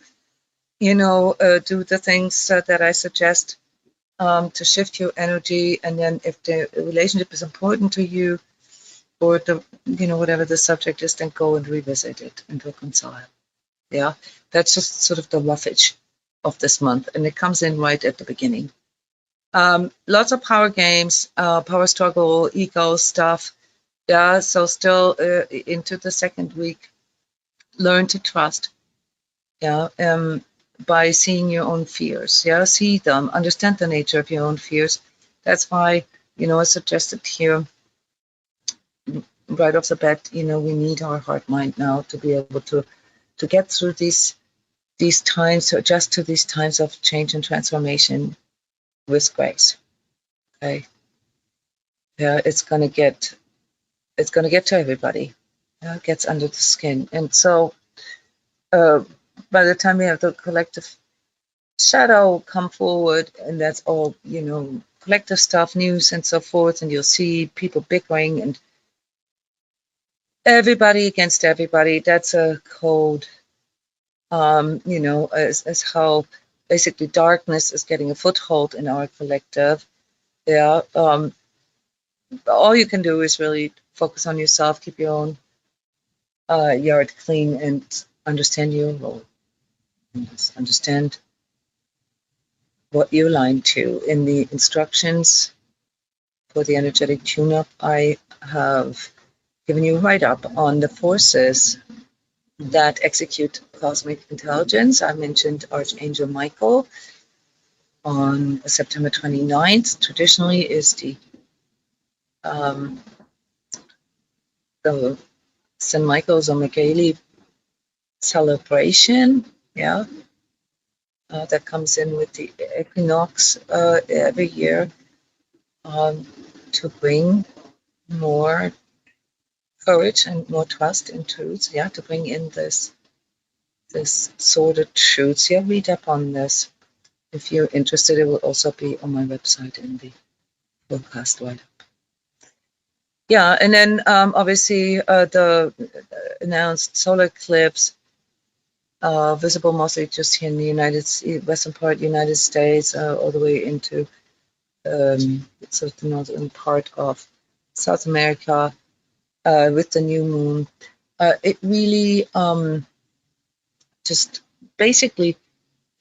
Do the things that I suggest to shift your energy, and then if the relationship is important to you, or the whatever the subject is, then go and revisit it and reconcile. Yeah, that's just sort of the roughage of this month, and it comes in right at the beginning. Lots of power games, power struggle, ego stuff. Yeah, so still into the second week, learn to trust. Yeah, by seeing your own fears. Yeah, see them, understand the nature of your own fears. That's why I suggested here right off the bat. We need our heart mind now to be able to get through these times, to adjust to these times of change and transformation with grace. Okay. Yeah, it's gonna get to everybody. Yeah, it gets under the skin. And so by the time we have the collective shadow come forward, and that's all, collective stuff, news and so forth, and you'll see people bickering and everybody against everybody. That's a code, as how basically darkness is getting a foothold in our collective. Yeah. All you can do is really focus on yourself, keep your own yard clean, and understand your role. Understand what you align to. In the instructions for the energetic tune-up, I have given you a write-up on the forces that execute cosmic intelligence. I mentioned Archangel Michael on September 29th. Traditionally is the St. Michael's or Michaeli celebration. Yeah, that comes in with the equinox every year, um, to bring more courage and more trust in truths. Yeah, to bring in this sorted truths. Yeah, read up on this. If you're interested, it will also be on my website in the podcast write up. Yeah, and then obviously the announced solar eclipse, visible mostly just here in the western part United States, all the way into sort of the northern part of South America, with the new moon. It really just basically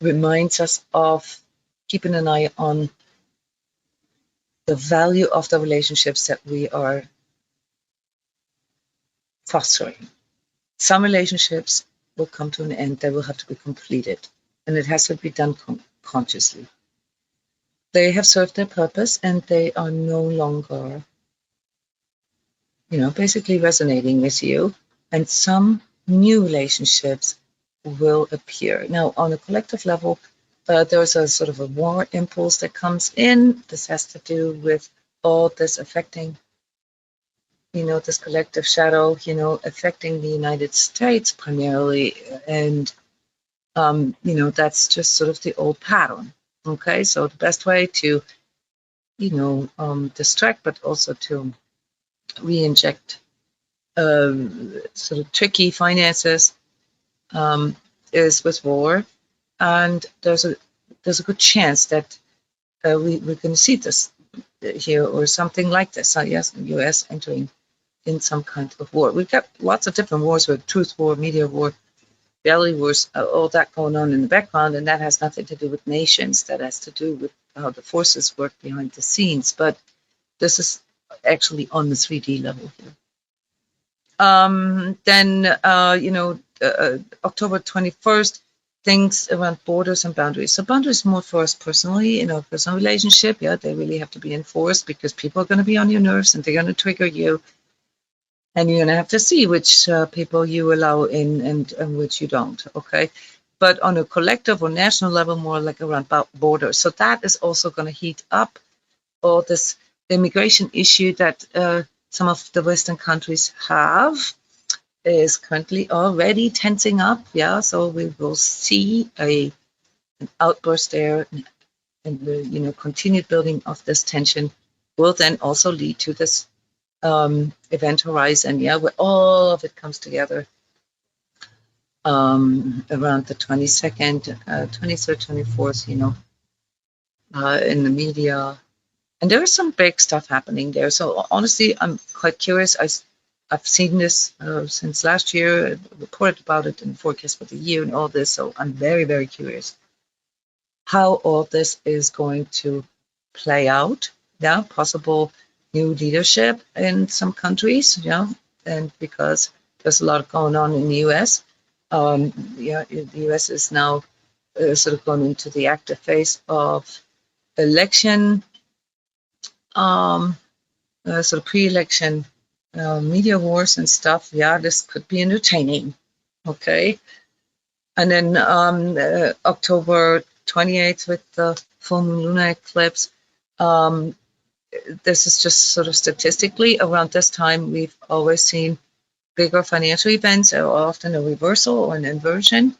reminds us of keeping an eye on the value of the relationships that we are fostering. Some relationships will come to an end, they will have to be completed, and it has to be done consciously. They have served their purpose and they are no longer, basically resonating with you. And some new relationships will appear. Now, on a collective level, there's a sort of a war impulse that comes in. This has to do with all this affecting, this collective shadow, affecting the United States primarily. And, that's just sort of the old pattern. Okay, so the best way to, distract, but also to re-inject sort of tricky finances, is with war. And there's a good chance that we're going to see this here, or something like this. Yes, the U.S. entering in some kind of war. We've got lots of different wars, with truth war, media war, reality wars, all that going on in the background, and that has nothing to do with nations. That has to do with how the forces work behind the scenes. But this is actually on the 3D level here. Then, October 21st, things around borders and boundaries. So boundaries more for us personally, in our personal relationship. Yeah, they really have to be enforced, because people are going to be on your nerves and they're going to trigger you. And you're going to have to see which people you allow in and which you don't. Okay. But on a collective or national level, more like around borders. So that is also going to heat up all this immigration issue that some of the Western countries have, is currently already tensing up. Yeah, so we will see an outburst there, and the continued building of this tension will then also lead to this event horizon. Yeah, where all of it comes together around the 22nd, 23rd, 24th. In the media. And there is some big stuff happening there. So honestly, I'm quite curious. I've seen this since last year, reported about it in the forecast for the year and all this. So I'm very, very curious how all this is going to play out. Yeah, possible new leadership in some countries. Yeah, and because there's a lot going on in the U.S. The U.S. is now sort of going into the active phase of election. Sort of pre-election media wars and stuff. Yeah, this could be entertaining. Okay. And then October 28th with the full moon lunar eclipse. This is just sort of statistically, around this time, we've always seen bigger financial events, or often a reversal or an inversion.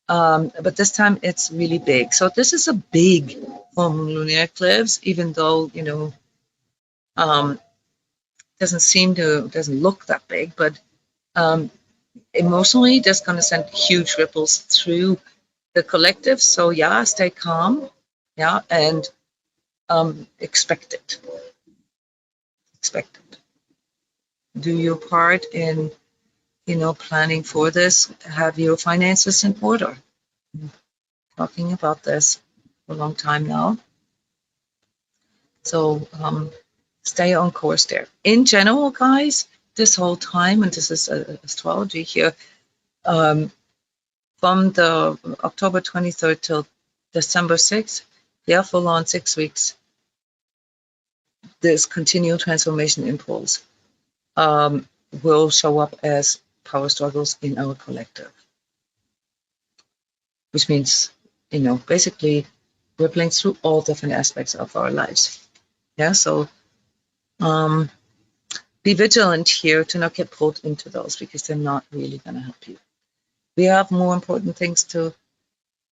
But this time it's really big. So this is a big full moon lunar eclipse, even though, doesn't look that big, but emotionally, that's going to send huge ripples through the collective. So yeah, stay calm, yeah, and expect it. Do your part in, planning for this. Have your finances in order. Talking about this for a long time now. So stay on course there. In general, guys, this whole time, and this is astrology here, from the October 23rd till December 6th, yeah, full on 6 weeks, this continual transformation impulse will show up as power struggles in our collective. which means, basically rippling through all different aspects of our lives. Yeah, so be vigilant here to not get pulled into those, because they're not really going to help you. We have more important things to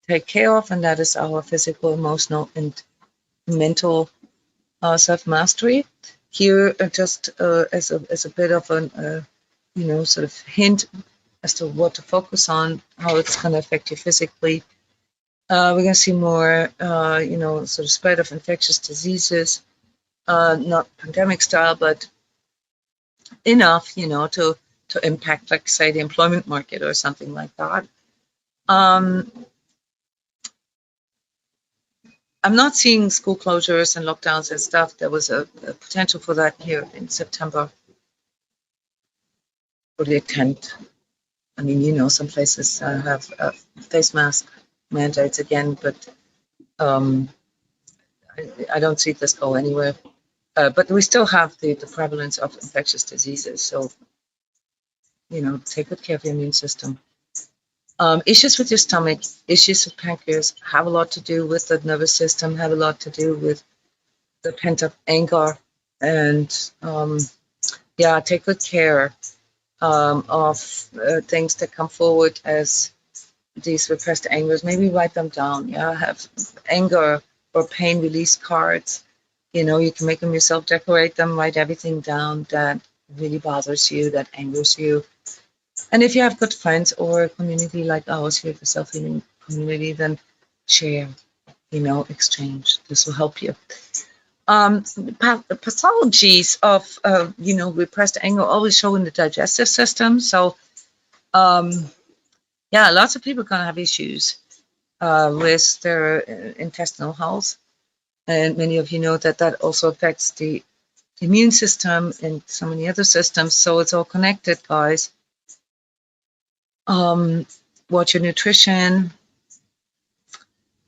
take care of, and that is our physical, emotional, and mental self-mastery. Here, just as a bit of an, sort of hint as to what to focus on, how it's going to affect you physically. We're going to see more, sort of spread of infectious diseases, not pandemic style, but enough, to impact, like, say, the employment market or something like that. I'm not seeing school closures and lockdowns and stuff. There was a potential for that here in September for the 10th. I mean, some places have face mask mandates again, but I don't see this go anywhere. But we still have the prevalence of infectious diseases. So, take good care of your immune system. Issues with your stomach, issues with pancreas have a lot to do with the nervous system, have a lot to do with the pent-up anger. And take good care of things that come forward as these repressed angers. Maybe write them down. Have anger or pain release cards. You can make them yourself, decorate them, write everything down that really bothers you, that angers you. And if you have good friends or a community like ours here, the self-healing community, then share, exchange. This will help you. Pathologies of, repressed anger always show in the digestive system. So, lots of people are going to have issues with their intestinal health. And many of you know that also affects the immune system and so many other systems. So it's all connected, guys. Watch your nutrition.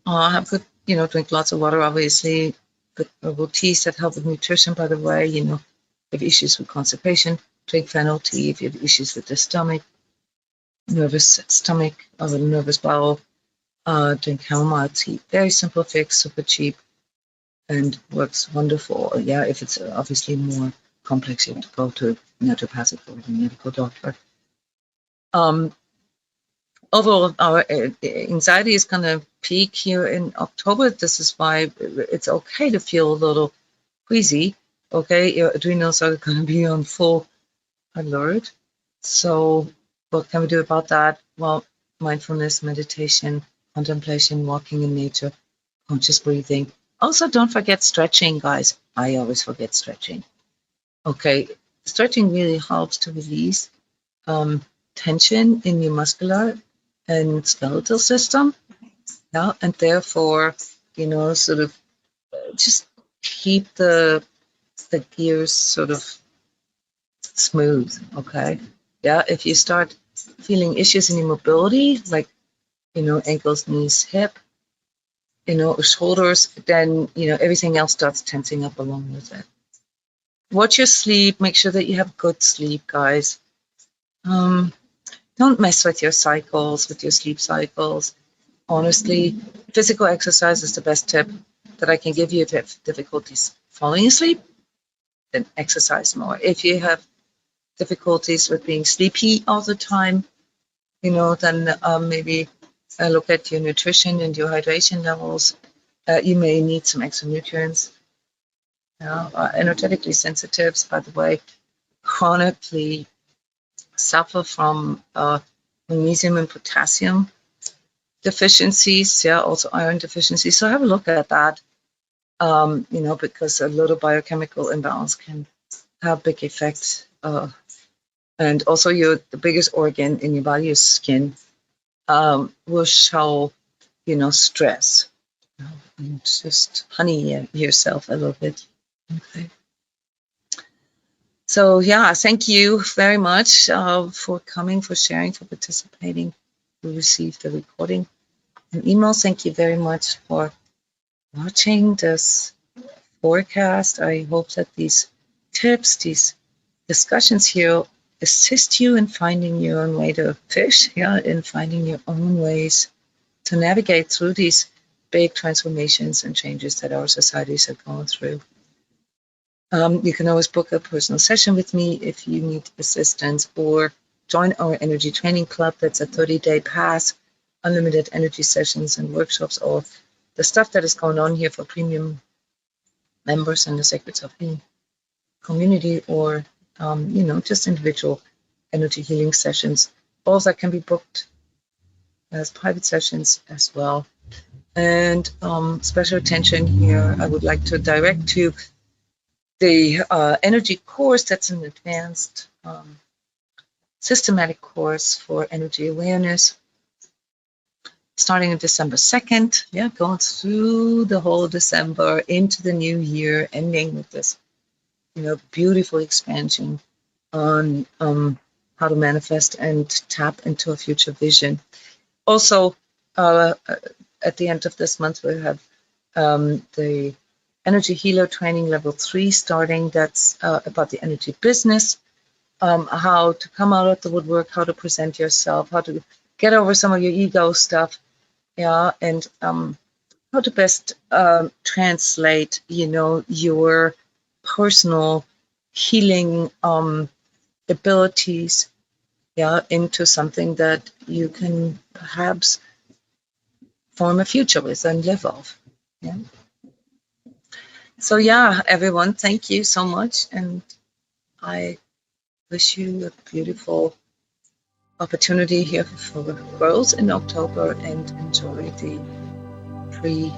Have good, drink lots of water, obviously. Good herbal teas that help with nutrition, by the way. If you have issues with constipation, drink fennel tea. If you have issues with the stomach, nervous stomach or nervous bowel, drink chamomile tea. Very simple fix, super cheap, and works wonderful. Yeah, if it's obviously more complex, you have to go to a naturopathic or a medical doctor. Overall, our anxiety is going to peak here in October. This is why it's okay to feel a little queasy. Okay, your adrenals are going to be on full alert. So what can we do about that? Well, mindfulness, meditation, contemplation, walking in nature, conscious breathing. Also, don't forget stretching, guys. I always forget stretching. Okay, stretching really helps to release tension in your muscular and skeletal system, and therefore, sort of just keep the gears sort of smooth. Okay, if you start feeling issues in your mobility, like ankles, knees, hip, shoulders, then everything else starts tensing up along with it. Watch your sleep. Make sure that you have good sleep, guys. Don't mess with your cycles, with your sleep cycles. Honestly, physical exercise is the best tip that I can give you if you have difficulties falling asleep. Then exercise more. If you have difficulties with being sleepy all the time, then maybe look at your nutrition and your hydration levels. You may need some extra nutrients. Energetically sensitives, by the way, chronically suffer from magnesium and potassium deficiencies, also iron deficiencies. So have a look at that, because a little biochemical imbalance can have big effects. And also the biggest organ in your body is skin, will show, stress. And just honey yourself a little bit. Okay. So thank you very much for coming, for sharing, for participating. We received the recording and email. Thank you very much for watching this forecast. I hope that these tips, these discussions here assist you in finding your own way to fish, in finding your own ways to navigate through these big transformations and changes that our societies have gone through. You can always book a personal session with me if you need assistance, or join our energy training club. That's a 30-day pass, unlimited energy sessions and workshops, all the stuff that is going on here for premium members in the Sacred of Healing community, or just individual energy healing sessions. All that can be booked as private sessions as well. And special attention here, I would like to direct to the energy course. That's an advanced systematic course for energy awareness, starting on December 2nd. Yeah, going through the whole December into the new year, ending with this, beautiful expansion on how to manifest and tap into a future vision. Also, at the end of this month, we'll have the Energy Healer Training Level 3 starting. That's about the energy business, how to come out of the woodwork, how to present yourself, how to get over some of your ego stuff, and how to best translate, your personal healing abilities, into something that you can perhaps form a future with and live off. Yeah. So everyone, thank you so much, and I wish you a beautiful opportunity here for growth in October, and enjoy the free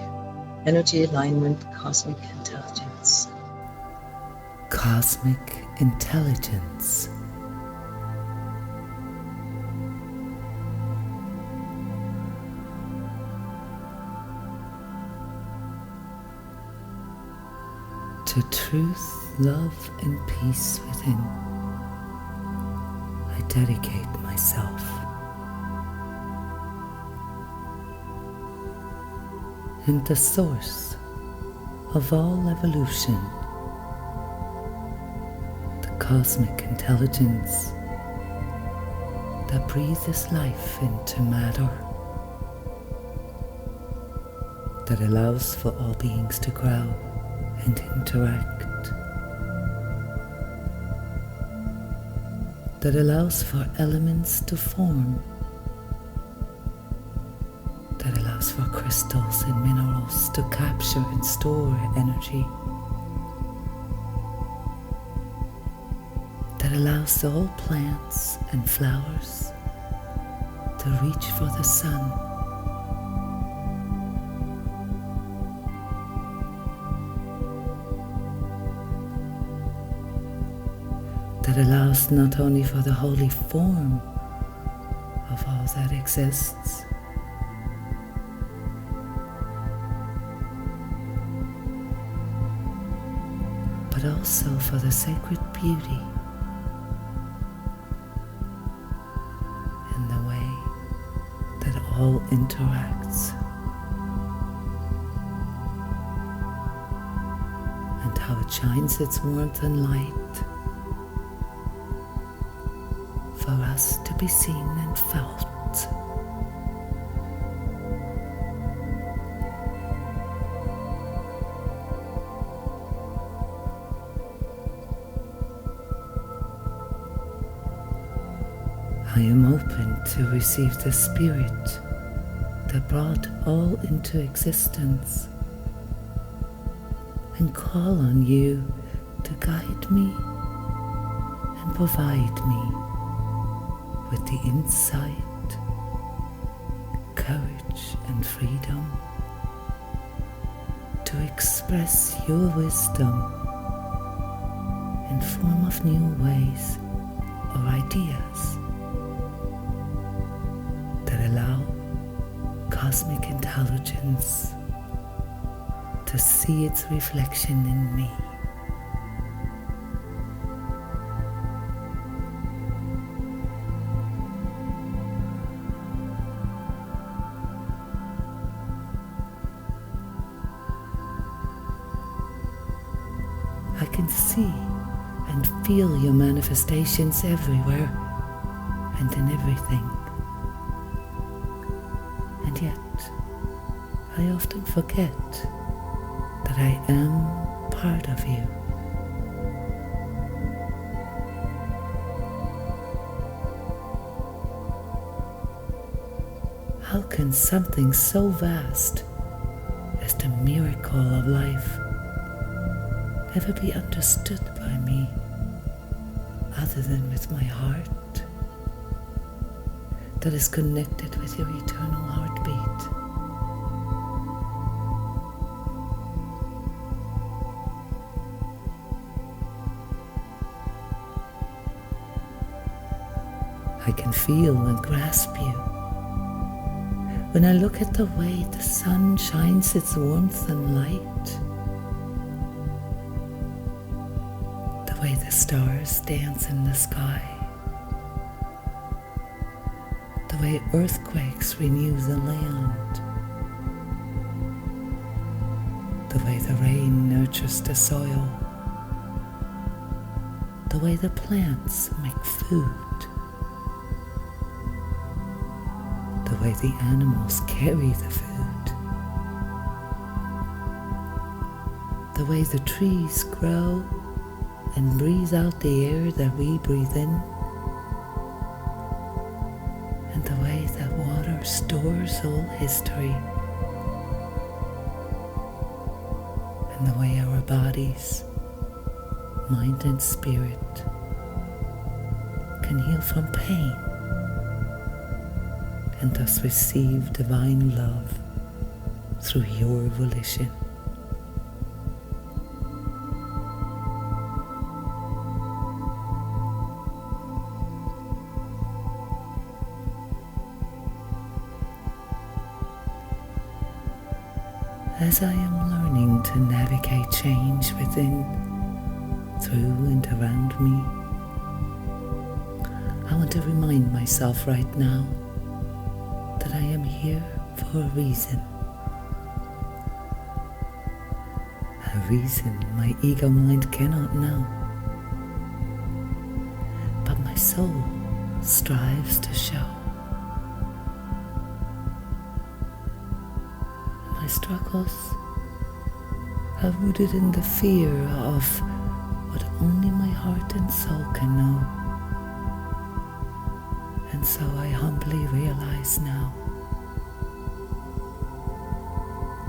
energy alignment cosmic intelligence. Cosmic intelligence. To truth, love, and peace within, I dedicate myself. And the source of all evolution, the cosmic intelligence that breathes life into matter, that allows for all beings to grow and interact, that allows for elements to form, that allows for crystals and minerals to capture and store energy, that allows all plants and flowers to reach for the sun, that allows not only for the holy form of all that exists, but also for the sacred beauty and the way that all interacts, and how it shines its warmth and light for us to be seen and felt. I am open to receive the spirit that brought all into existence, and call on you to guide me and provide me with the insight, courage, and freedom to express your wisdom in form of new ways or ideas that allow cosmic intelligence to see its reflection in me. I can see and feel your manifestations everywhere and in everything. And yet, I often forget that I am part of you. How can something so vast as the miracle of life ever be understood by me other than with my heart that is connected with your eternal heartbeat? I can feel and grasp you when I look at the way the sun shines its warmth and light, the way the stars dance in the sky, the way earthquakes renew the land, the way the rain nurtures the soil, the way the plants make food, the way the animals carry the food, the way the trees grow and breathe out the air that we breathe in, and the way that water stores all history, and the way our bodies, mind and spirit, can heal from pain and thus receive divine love through your volition. As I am learning to navigate change within, through and around me, I want to remind myself right now that I am here for a reason. A reason my ego mind cannot know, but my soul strives to show. My struggles are rooted in the fear of what only my heart and soul can know. And so I humbly realize now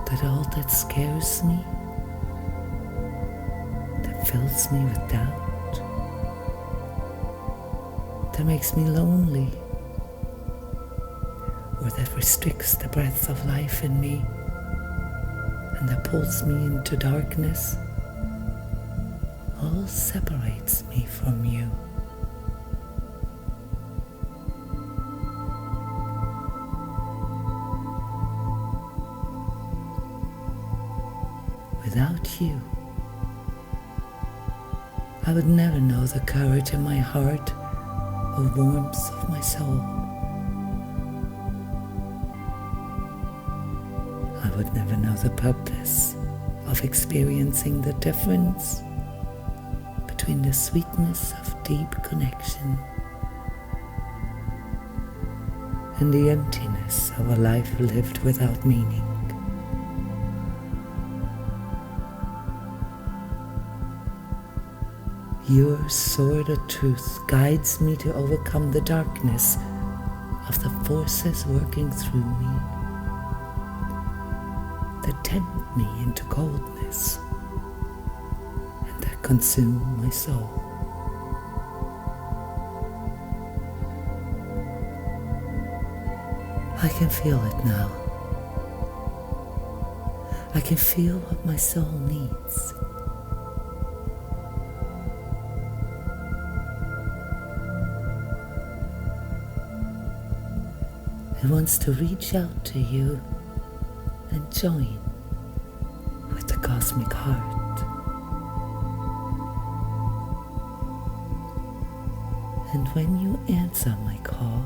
that all that scares me, that fills me with doubt, that makes me lonely, or that restricts the breath of life in me, and that pulls me into darkness, all separates me from you. Without you, I would never know the courage in my heart or warmth of my soul. I would never know the purpose of experiencing the difference between the sweetness of deep connection and the emptiness of a life lived without meaning. Your sword of truth guides me to overcome the darkness of the forces working through me that tempt me into coldness and that consume my soul. I can feel it now. I can feel what my soul needs. It wants to reach out to you and join with the cosmic heart. And when you answer my call,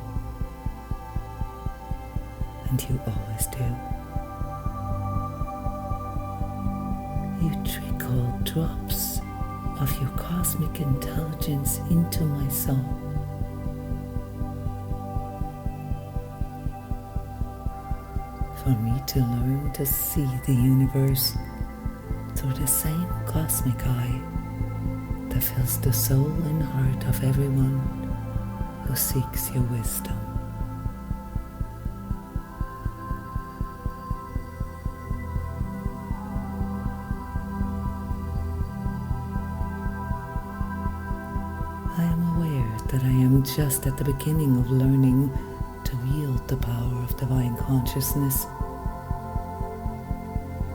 and you always do, you trickle drops of your cosmic intelligence into my soul. for me to learn to see the universe through the same cosmic eye that fills the soul and heart of everyone who seeks your wisdom. I am aware that I am just at the beginning of learning to wield the power of divine consciousness,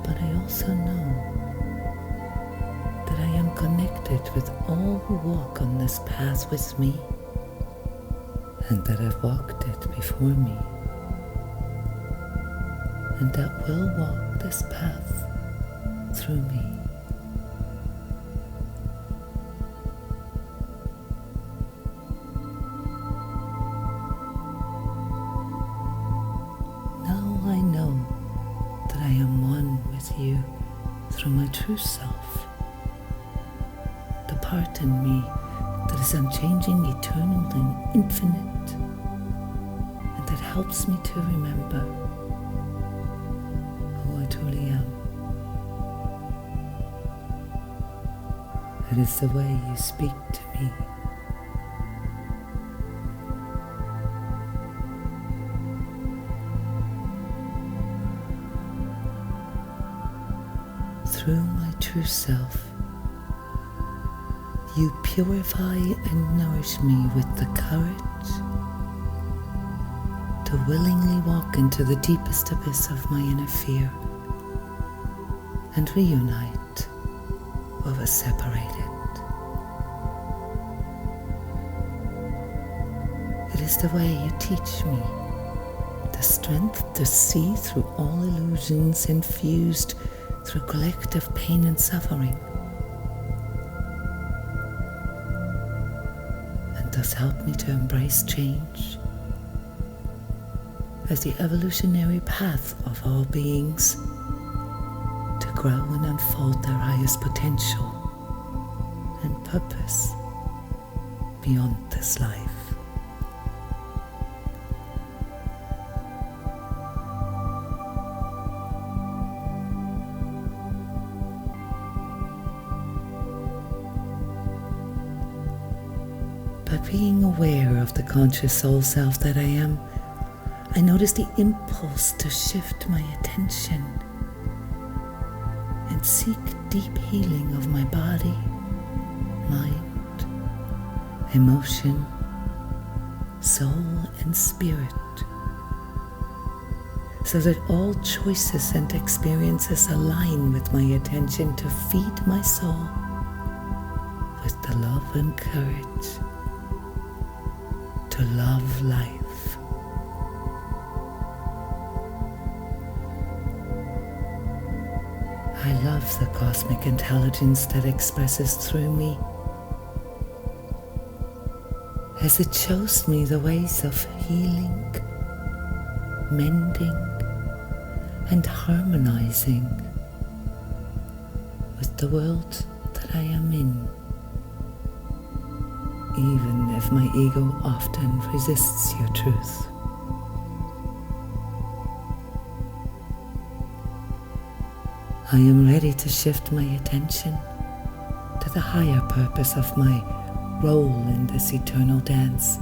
but I also know that I am connected with all who walk on this path with me, and that have walked it before me, and that will walk this path through me. Now I know that I am one with you through my true self, the part in me that is unchanging, eternal, and infinite, and that helps me to remember who I truly am. It is the way you speak to me. Through my true self, you purify and nourish me with the courage to willingly walk into the deepest abyss of my inner fear and reunite what was separated. It is the way you teach me the strength to see through all illusions infused through collective pain and suffering, and thus help me to embrace change as the evolutionary path of all beings to grow and unfold their highest potential and purpose beyond this life. By being aware of the conscious soul self that I am, I notice the impulse to shift my attention and seek deep healing of my body, mind, emotion, soul, and spirit, so that all choices and experiences align with my attention to feed my soul with the love and courage to love life. I love the cosmic intelligence that expresses through me, as it shows me the ways of healing, mending, and harmonizing with the world that I am in, even if my ego often resists your truth. I am ready to shift my attention to the higher purpose of my role in this eternal dance.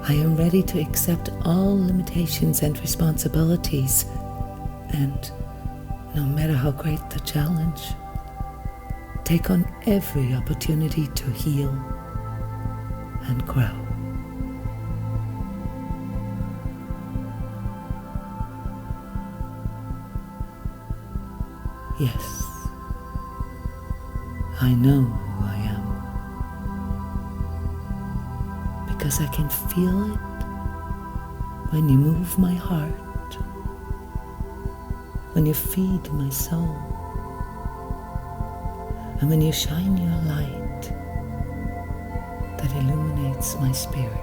I am ready to accept all limitations and responsibilities, and no matter how great the challenge, take on every opportunity to heal and grow. Yes, I know who I am, because I can feel it when you move my heart, when you feed my soul, and when you shine your light that illuminates my spirit.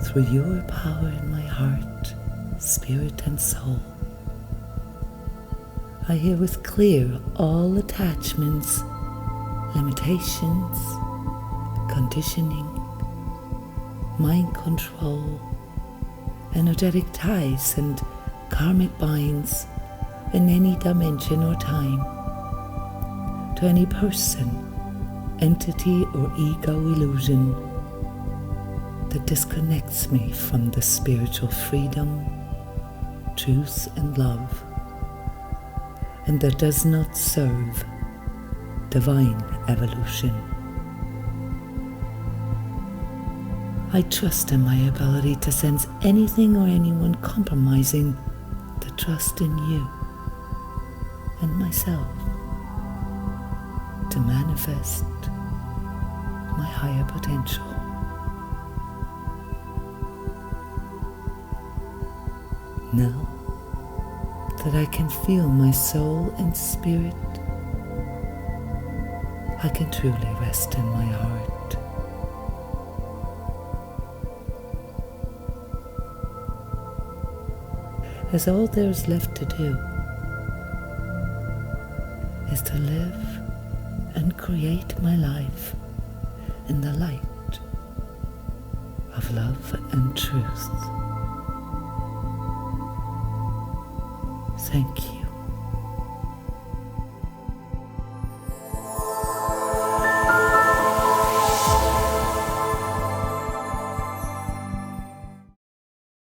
Through your power in my heart, spirit, and soul, I hear with clear all attachments limitations, conditioning, mind control, energetic ties and karmic binds in any dimension or time to any person, entity or ego illusion that disconnects me from the spiritual freedom, truth and love, and that does not serve divine evolution. I trust in my ability to sense anything or anyone compromising the trust in you and myself to manifest my higher potential. Now that I can feel my soul and spirit, I can truly rest in my heart. As all there is left to do is to live and create my life in the light of love and truth. Thank you.